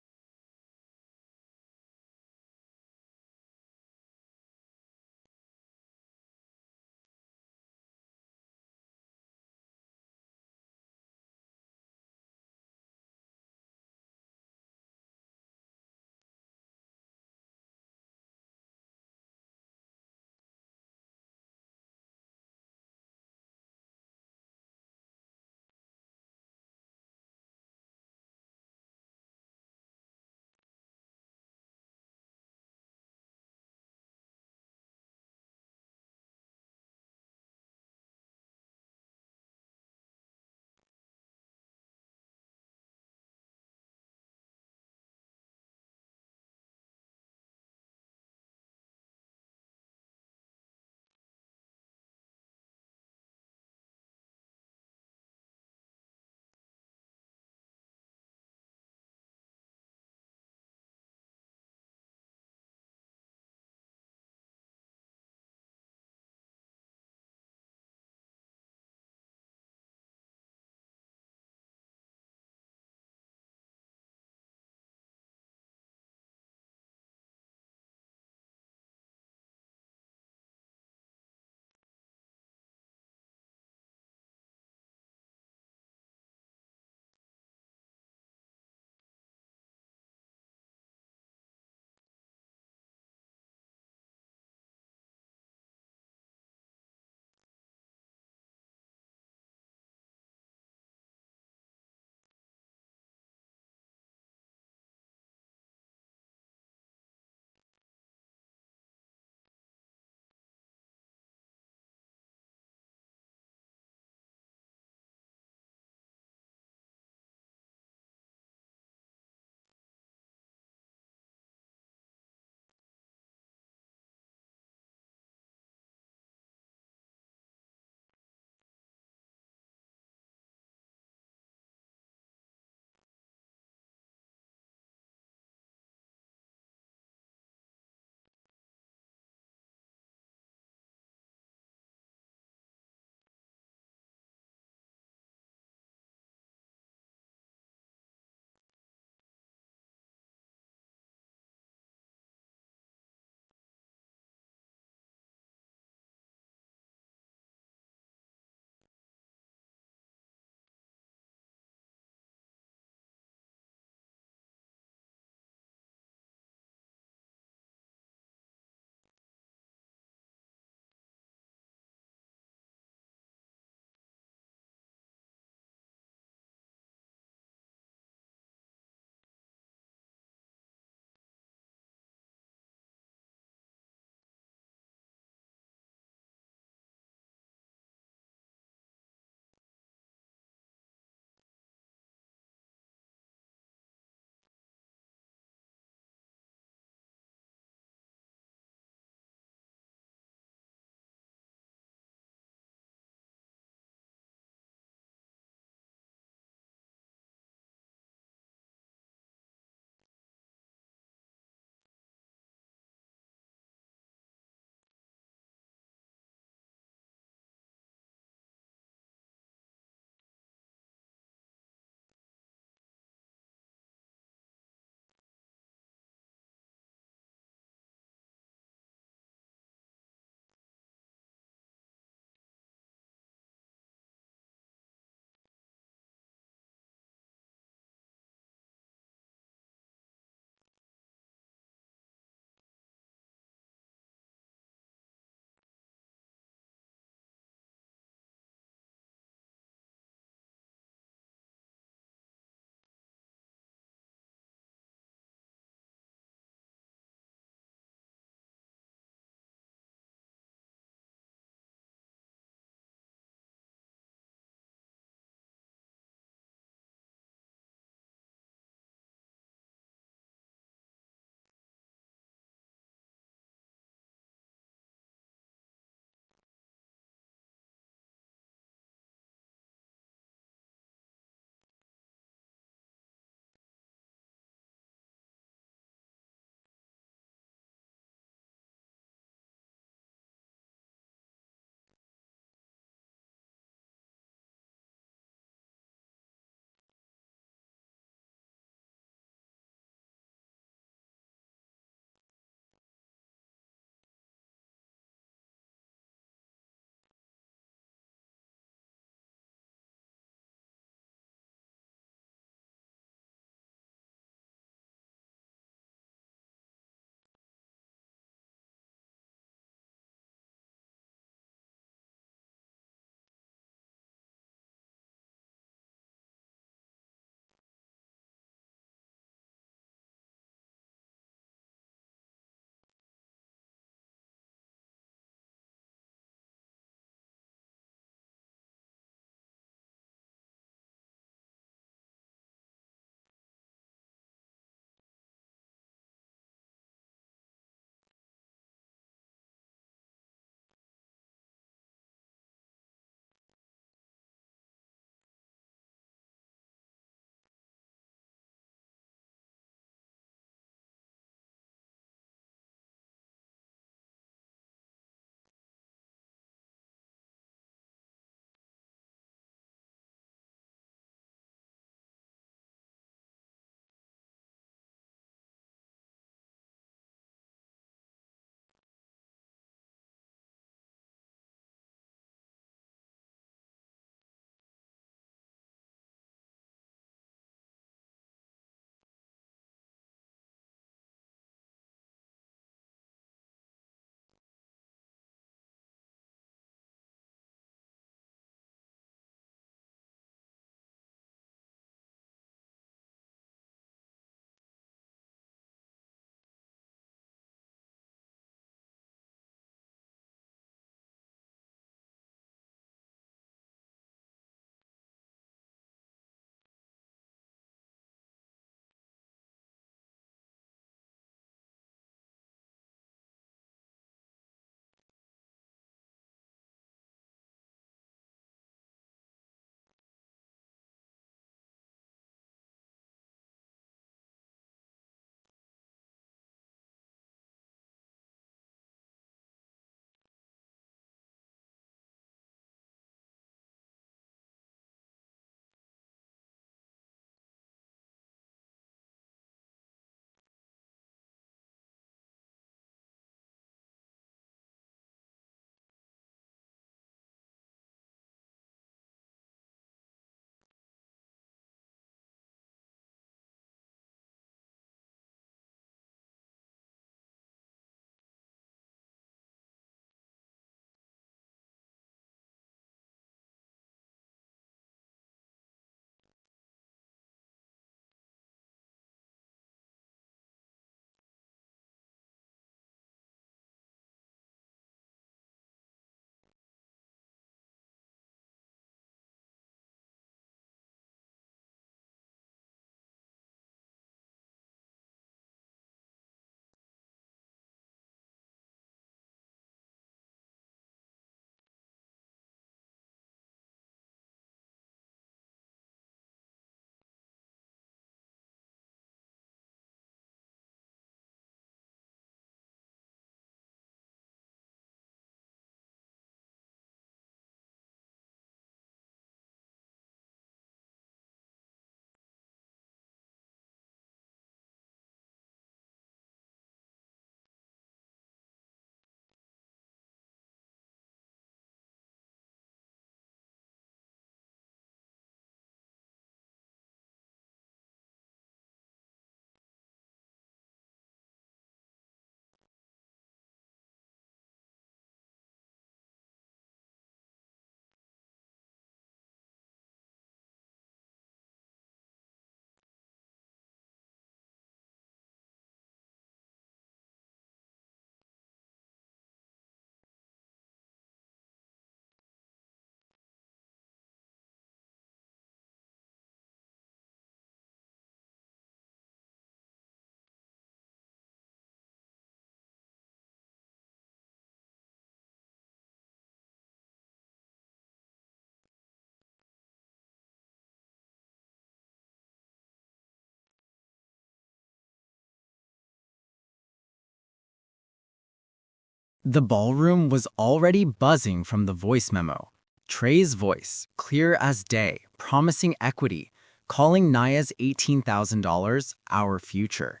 The ballroom was already buzzing from the voice memo. Trey's voice, clear as day, promising equity, calling Naya's $18,000 our future.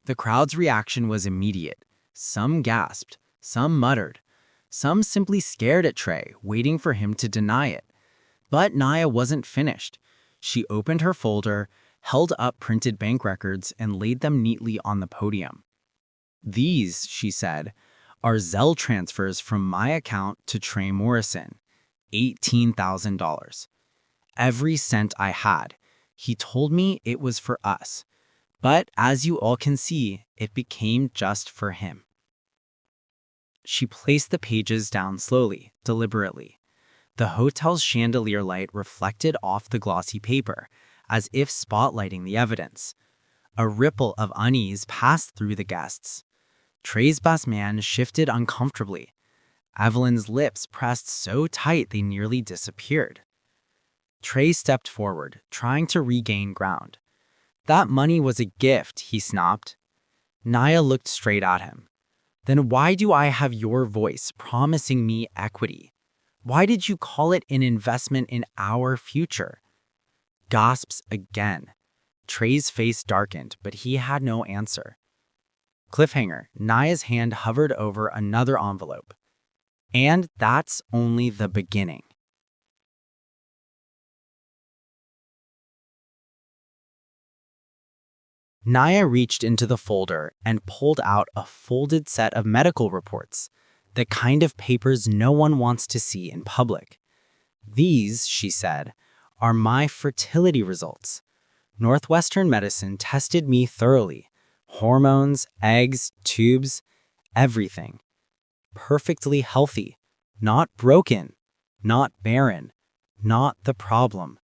The crowd's reaction was immediate. Some gasped, some muttered, some simply stared at Trey, waiting for him to deny it. But Naya wasn't finished. She opened her folder, held up printed bank records, and laid them neatly on the podium. "These," she said, "are Zelle transfers from my account to Trey Morrison. $18,000. Every cent I had. He told me it was for us. But as you all can see, it became just for him." She placed the pages down slowly, deliberately. The hotel's chandelier light reflected off the glossy paper, as if spotlighting the evidence. A ripple of unease passed through the guests. Trey's best man shifted uncomfortably. Evelyn's lips pressed so tight they nearly disappeared. Trey stepped forward, trying to regain ground. "That money was a gift," he snapped. Naya looked straight at him. "Then why do I have your voice promising me equity? Why did you call it an investment in our future?" Gasps again. Trey's face darkened, but he had no answer. Cliffhanger, Naya's hand hovered over another envelope. And that's only the beginning. Naya reached into the folder and pulled out a folded set of medical reports, the kind of papers no one wants to see in public. "These," she said, "are my fertility results. Northwestern Medicine tested me thoroughly. Hormones, eggs, tubes, everything. Perfectly healthy, not broken, not barren, not the problem."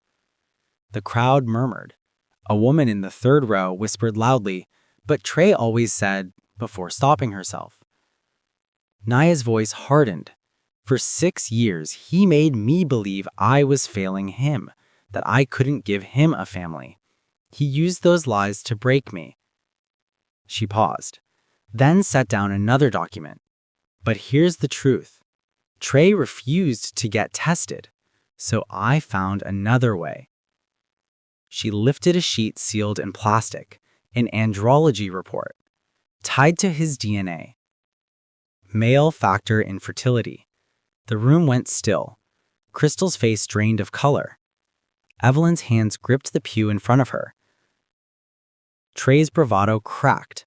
The crowd murmured. A woman in the third row whispered loudly, "But Trey always said," before stopping herself. Naya's voice hardened. "For 6 years, he made me believe I was failing him, that I couldn't give him a family. He used those lies to break me." She paused, then set down another document. "But here's the truth. Trey refused to get tested, so I found another way." She lifted a sheet sealed in plastic, an andrology report, tied to his DNA. Male factor infertility. The room went still. Crystal's face drained of color. Evelyn's hands gripped the pew in front of her. Trey's bravado cracked.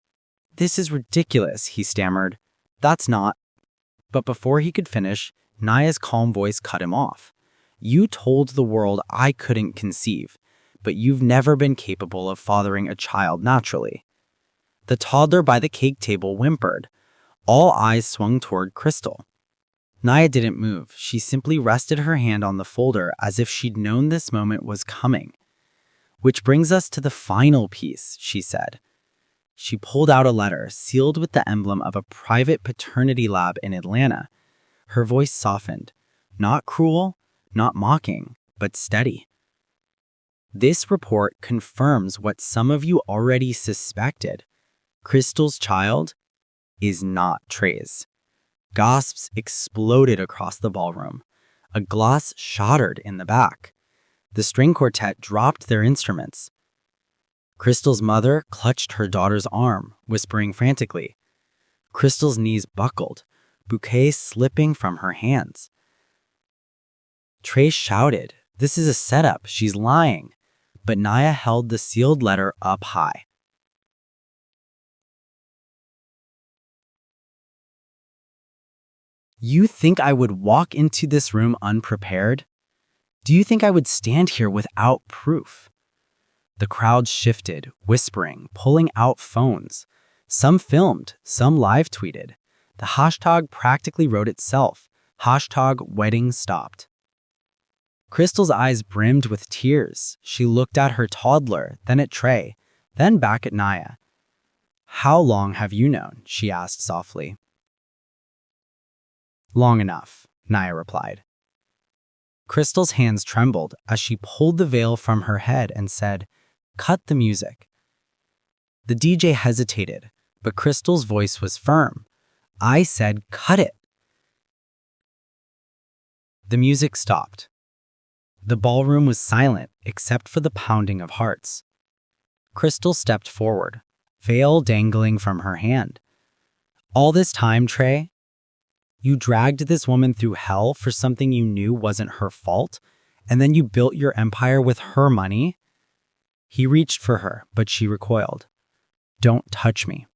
"This is ridiculous," he stammered. "That's not—" But before he could finish, Naya's calm voice cut him off. "You told the world I couldn't conceive, but you've never been capable of fathering a child naturally." The toddler by the cake table whimpered. All eyes swung toward Crystal. Naya didn't move. She simply rested her hand on the folder as if she'd known this moment was coming. "Which brings us to the final piece," she said. She pulled out a letter sealed with the emblem of a private paternity lab in Atlanta. Her voice softened. Not cruel, not mocking, but steady. "This report confirms what some of you already suspected. Crystal's child is not Trey's." Gasps exploded across the ballroom. A glass shattered in the back. The string quartet dropped their instruments. Crystal's mother clutched her daughter's arm, whispering frantically. Crystal's knees buckled, bouquets slipping from her hands. Trey shouted, "This is a setup, she's lying." But Naya held the sealed letter up high. "You think I would walk into this room unprepared? Do you think I would stand here without proof?" The crowd shifted, whispering, pulling out phones. Some filmed, some live tweeted. The hashtag practically wrote itself. #weddingstopped. Crystal's eyes brimmed with tears. She looked at her toddler, then at Trey, then back at Naya. "How long have you known?" she asked softly. "Long enough," Naya replied. Crystal's hands trembled as she pulled the veil from her head and said, "Cut the music." The DJ hesitated, but Crystal's voice was firm. I said, cut it. The music stopped. The ballroom was silent except for the pounding of hearts. Crystal stepped forward, veil dangling from her hand. All this time, Trey, you dragged this woman through hell for something you knew wasn't her fault, and then you built your empire with her money? He reached for her, but she recoiled. Don't touch me.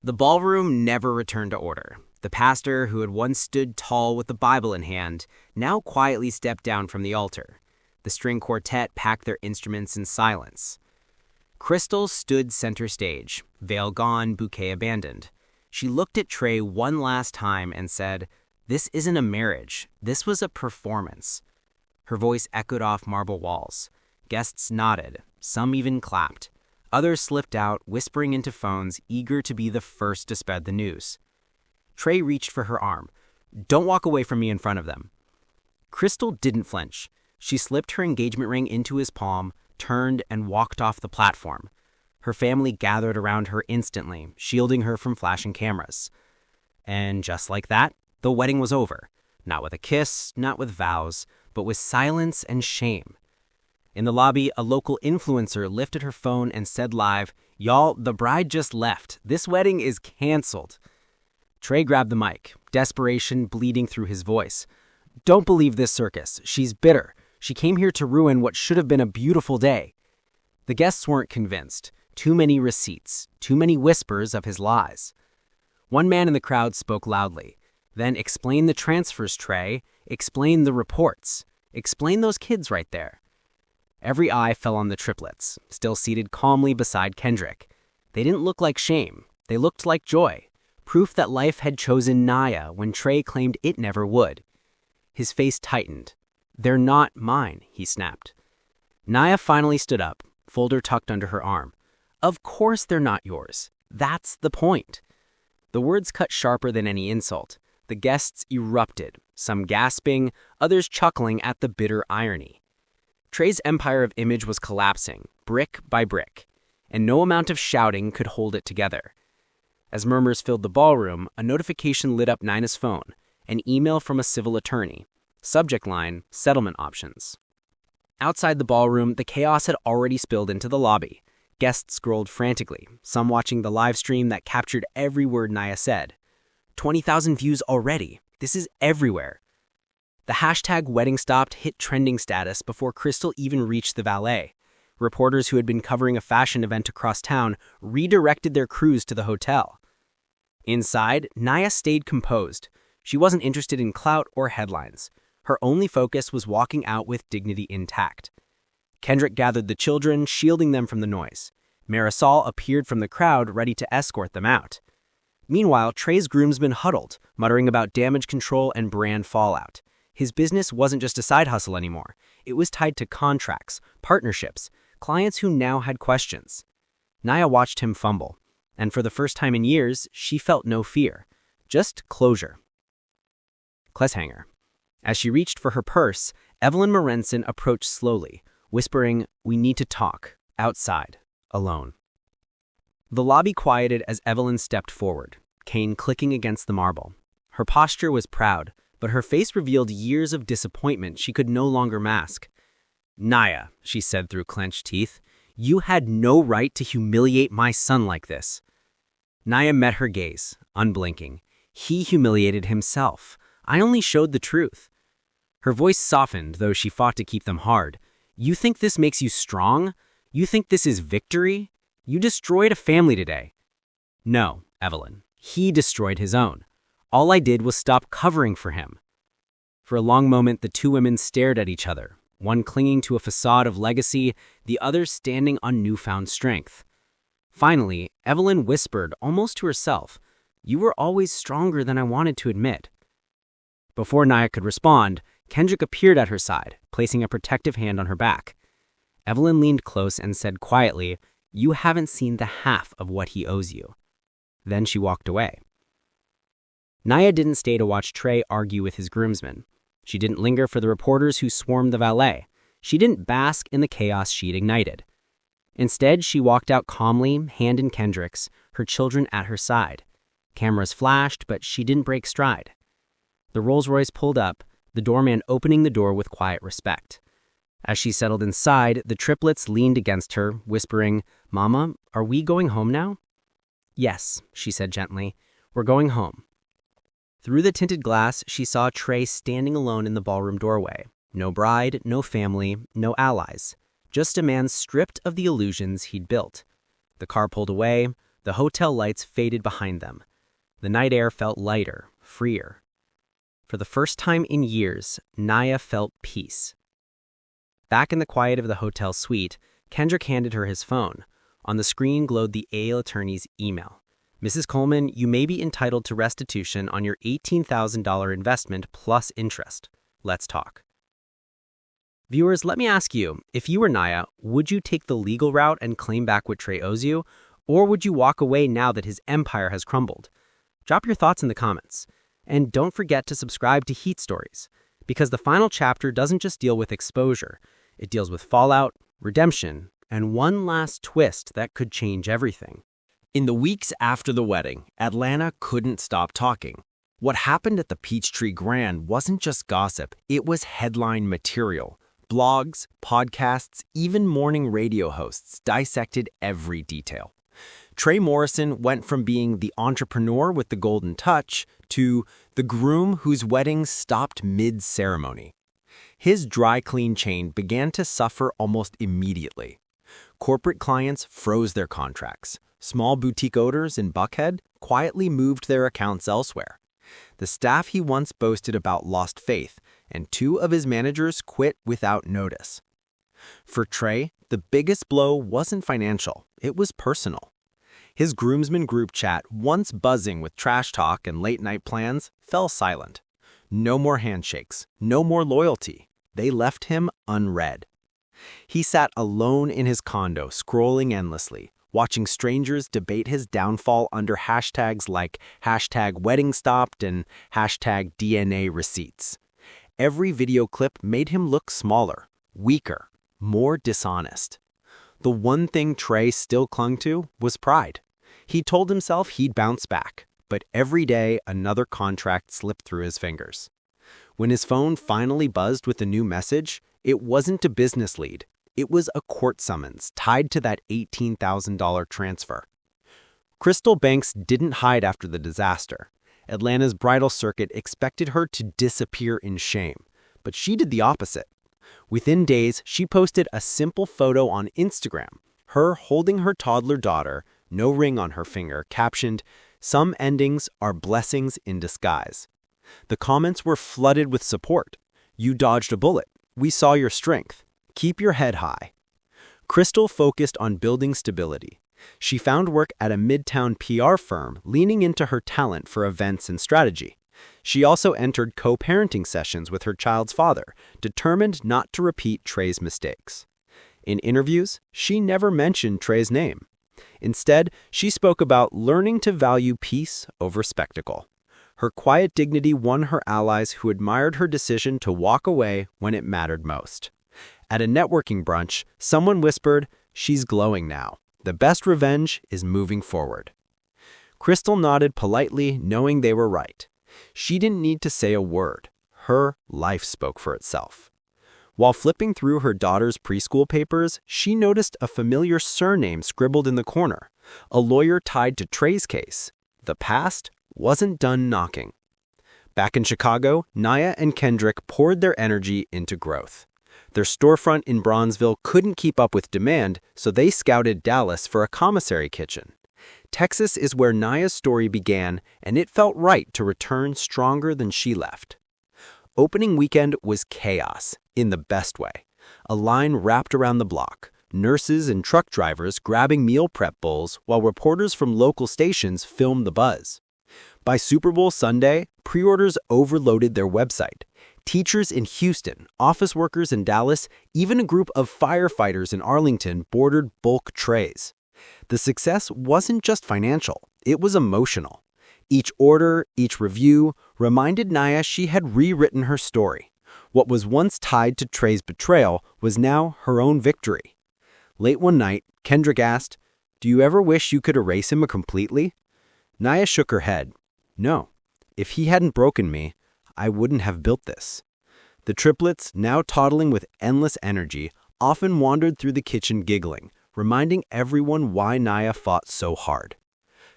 The ballroom never returned to order. The pastor, who had once stood tall with the Bible in hand, now quietly stepped down from the altar. The string quartet packed their instruments in silence. Crystal stood center stage, veil gone, bouquet abandoned. She looked at Trey one last time and said, "This isn't a marriage. This was a performance." Her voice echoed off marble walls. Guests nodded. Some even clapped. Others slipped out, whispering into phones, eager to be the first to spread the news. Trey reached for her arm. "Don't walk away from me in front of them." Crystal didn't flinch. She slipped her engagement ring into his palm, turned, and walked off the platform. Her family gathered around her instantly, shielding her from flashing cameras. And just like that, the wedding was over. Not with a kiss, not with vows, but with silence and shame. In the lobby, a local influencer lifted her phone and said live, "Y'all, the bride just left. This wedding is canceled." Trey grabbed the mic, desperation bleeding through his voice. "Don't believe this circus. She's bitter. She came here to ruin what should have been a beautiful day." The guests weren't convinced. Too many receipts, too many whispers of his lies. One man in the crowd spoke loudly. "Then explain the transfers, Trey. Explain the reports. Explain those kids right there." Every eye fell on the triplets, still seated calmly beside Kendrick. They didn't look like shame. They looked like joy. Proof that life had chosen Naya when Trey claimed it never would. His face tightened. "They're not mine," he snapped. Naya finally stood up, folder tucked under her arm. "Of course they're not yours. That's the point." The words cut sharper than any insult. The guests erupted, some gasping, others chuckling at the bitter irony. Trey's empire of image was collapsing, brick by brick, and no amount of shouting could hold it together. As murmurs filled the ballroom, a notification lit up Nina's phone, an email from a civil attorney. Subject line, settlement options. Outside the ballroom, the chaos had already spilled into the lobby. Guests scrolled frantically, some watching the live stream that captured every word Naya said. 20,000 views already. This is everywhere. The hashtag wedding stopped hit trending status before Crystal even reached the valet. Reporters who had been covering a fashion event across town redirected their crews to the hotel. Inside, Naya stayed composed. She wasn't interested in clout or headlines. Her only focus was walking out with dignity intact. Kendrick gathered the children, shielding them from the noise. Marisol appeared from the crowd, ready to escort them out. Meanwhile, Trey's groomsmen huddled, muttering about damage control and brand fallout. His business wasn't just a side hustle anymore. It was tied to contracts, partnerships, clients who now had questions. Naya watched him fumble, and for the first time in years, she felt no fear, just closure. Kleshanger. As she reached for her purse, Evelyn Morenson approached slowly, whispering, "We need to talk, outside, alone." The lobby quieted as Evelyn stepped forward, cane clicking against the marble. Her posture was proud, but her face revealed years of disappointment she could no longer mask. "Naya," she said through clenched teeth, "you had no right to humiliate my son like this." Naya met her gaze, unblinking. "He humiliated himself. I only showed the truth." Her voice softened, though she fought to keep them hard. "You think this makes you strong? You think this is victory? You destroyed a family today." "No, Evelyn. He destroyed his own. All I did was stop covering for him." For a long moment, the two women stared at each other, one clinging to a facade of legacy, the other standing on newfound strength. Finally, Evelyn whispered, almost to herself, "You were always stronger than I wanted to admit." Before Naya could respond, Kendrick appeared at her side, placing a protective hand on her back. Evelyn leaned close and said quietly, "You haven't seen the half of what he owes you." Then she walked away. Naya didn't stay to watch Trey argue with his groomsmen. She didn't linger for the reporters who swarmed the valet. She didn't bask in the chaos she'd ignited. Instead, she walked out calmly, hand in Kendrick's, her children at her side. Cameras flashed, but she didn't break stride. The Rolls-Royce pulled up, the doorman opening the door with quiet respect. As she settled inside, the triplets leaned against her, whispering, "Mama, are we going home now?" "Yes," she said gently, "we're going home." Through the tinted glass, she saw Trey standing alone in the ballroom doorway. No bride, no family, no allies. Just a man stripped of the illusions he'd built. The car pulled away, The hotel lights faded behind them. The night air felt lighter, freer. For the first time in years, Naya felt peace. Back in the quiet of the hotel suite, Kendrick handed her his phone. On the screen glowed the Yale attorney's email. Mrs. Coleman, you may be entitled to restitution on your $18,000 investment plus interest. Let's talk. Viewers, let me ask you, if you were Naya, would you take the legal route and claim back what Trey owes you? Or would you walk away now that his empire has crumbled? Drop your thoughts in the comments. And don't forget to subscribe to Heat Stories, because the final chapter doesn't just deal with exposure. It deals with fallout, redemption, and one last twist that could change everything. In the weeks after the wedding, Atlanta couldn't stop talking. What happened at the Peachtree Grand wasn't just gossip, it was headline material. Blogs, podcasts, even morning radio hosts dissected every detail. Trey Morrison went from being the entrepreneur with the golden touch to the groom whose wedding stopped mid-ceremony. His dry clean chain began to suffer almost immediately. Corporate clients froze their contracts. Small boutique owners in Buckhead quietly moved their accounts elsewhere. The staff he once boasted about lost faith, and 2 of his managers quit without notice. For Trey, the biggest blow wasn't financial, it was personal. His groomsmen group chat, once buzzing with trash talk and late-night plans, fell silent. No more handshakes, no more loyalty. They left him unread. He sat alone in his condo, scrolling endlessly, watching strangers debate his downfall under hashtags like #weddingstopped and #DNA receipts. Every video clip made him look smaller, weaker, more dishonest. The one thing Trey still clung to was pride. He told himself he'd bounce back, but every day another contract slipped through his fingers. When his phone finally buzzed with a new message, it wasn't a business lead. It was a court summons tied to that $18,000 transfer. Crystal Banks didn't hide after the disaster. Atlanta's bridal circuit expected her to disappear in shame, but she did the opposite. Within days, she posted a simple photo on Instagram, her holding her toddler daughter, no ring on her finger, captioned, "Some endings are blessings in disguise." The comments were flooded with support. "You dodged a bullet. We saw your strength. Keep your head high." Crystal focused on building stability. She found work at a midtown PR firm, leaning into her talent for events and strategy. She also entered co-parenting sessions with her child's father, determined not to repeat Trey's mistakes. In interviews, she never mentioned Trey's name. Instead, she spoke about learning to value peace over spectacle. Her quiet dignity won her allies who admired her decision to walk away when it mattered most. At a networking brunch, someone whispered, "She's glowing now. The best revenge is moving forward." Crystal nodded politely, knowing they were right. She didn't need to say a word. Her life spoke for itself. While flipping through her daughter's preschool papers, she noticed a familiar surname scribbled in the corner, a lawyer tied to Trey's case. The past wasn't done knocking. Back in Chicago, Naya and Kendrick poured their energy into growth. Their storefront in Bronzeville couldn't keep up with demand, so they scouted Dallas for a commissary kitchen. Texas is where Naya's story began, and it felt right to return stronger than she left. Opening weekend was chaos, in the best way. A line wrapped around the block, nurses and truck drivers grabbing meal prep bowls while reporters from local stations filmed the buzz. By Super Bowl Sunday, pre-orders overloaded their website. Teachers in Houston, office workers in Dallas, even a group of firefighters in Arlington boarded bulk trays. The success wasn't just financial, it was emotional. Each order, each review, reminded Naya she had rewritten her story. What was once tied to Trey's betrayal was now her own victory. Late one night, Kendrick asked, "Do you ever wish you could erase him completely?" Naya shook her head. "No. If he hadn't broken me, I wouldn't have built this." The triplets, now toddling with endless energy, often wandered through the kitchen giggling, reminding everyone why Naya fought so hard.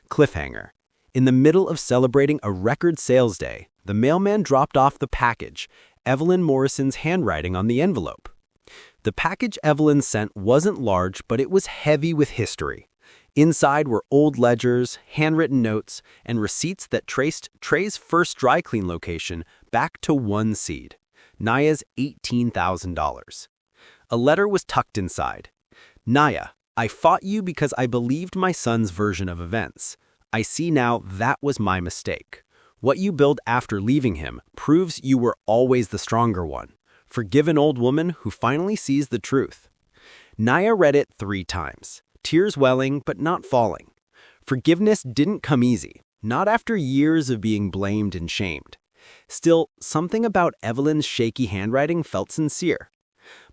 Cliffhanger. In the middle of celebrating a record sales day, the mailman dropped off the package, Evelyn Morrison's handwriting on the envelope. The package Evelyn sent wasn't large, but it was heavy with history. Inside were old ledgers, handwritten notes, and receipts that traced Trey's first dry clean location back to one seed, Naya's $18,000. A letter was tucked inside. Naya, I fought you because I believed my son's version of events. I see now that was my mistake. What you build after leaving him proves you were always the stronger one. Forgive an old woman who finally sees the truth. Naya read it 3 times, tears welling but not falling. Forgiveness didn't come easy, not after years of being blamed and shamed. Still, something about Evelyn's shaky handwriting felt sincere.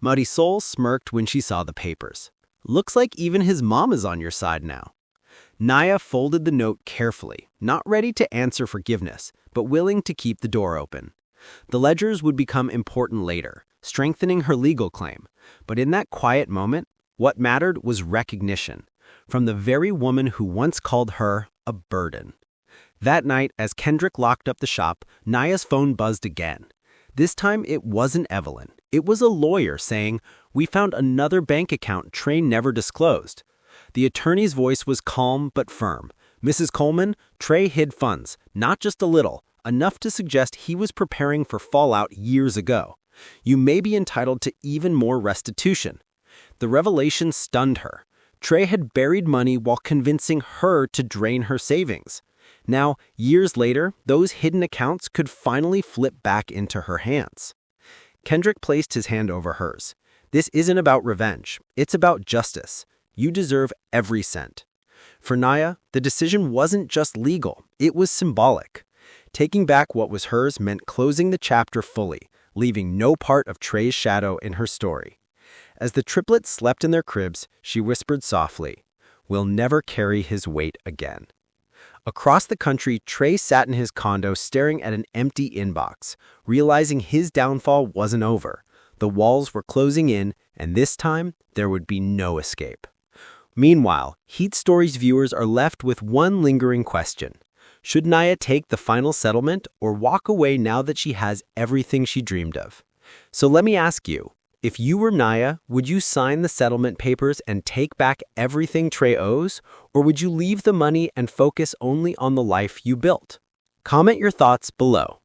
Marisol smirked when she saw the papers. Looks like even his mom is on your side now. Naya folded the note carefully, not ready to answer forgiveness, but willing to keep the door open. The ledgers would become important later, strengthening her legal claim. But in that quiet moment, what mattered was recognition, from the very woman who once called her a burden. That night, as Kendrick locked up the shop, Naya's phone buzzed again. This time, it wasn't Evelyn. It was a lawyer saying, "We found another bank account Trey never disclosed." The attorney's voice was calm but firm. "Mrs. Coleman, Trey hid funds, not just a little, enough to suggest he was preparing for fallout years ago. You may be entitled to even more restitution." The revelation stunned her. Trey had buried money while convincing her to drain her savings. Now, years later, those hidden accounts could finally flip back into her hands. Kendrick placed his hand over hers. "This isn't about revenge. It's about justice. You deserve every cent." For Naya, the decision wasn't just legal, it was symbolic. Taking back what was hers meant closing the chapter fully, leaving no part of Trey's shadow in her story. As the triplets slept in their cribs, she whispered softly, "We'll never carry his weight again." Across the country, Trey sat in his condo staring at an empty inbox, realizing his downfall wasn't over. The walls were closing in, and this time, there would be no escape. Meanwhile, Heat Stories viewers are left with one lingering question. Should Naya take the final settlement or walk away now that she has everything she dreamed of? So let me ask you, if you were Naya, would you sign the settlement papers and take back everything Trey owes, or would you leave the money and focus only on the life you built? Comment your thoughts below.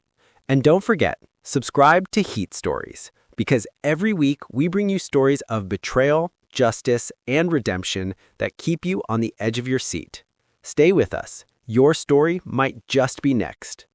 And don't forget, subscribe to Heat Stories, because every week we bring you stories of betrayal, justice, and redemption that keep you on the edge of your seat. Stay with us. Your story might just be next.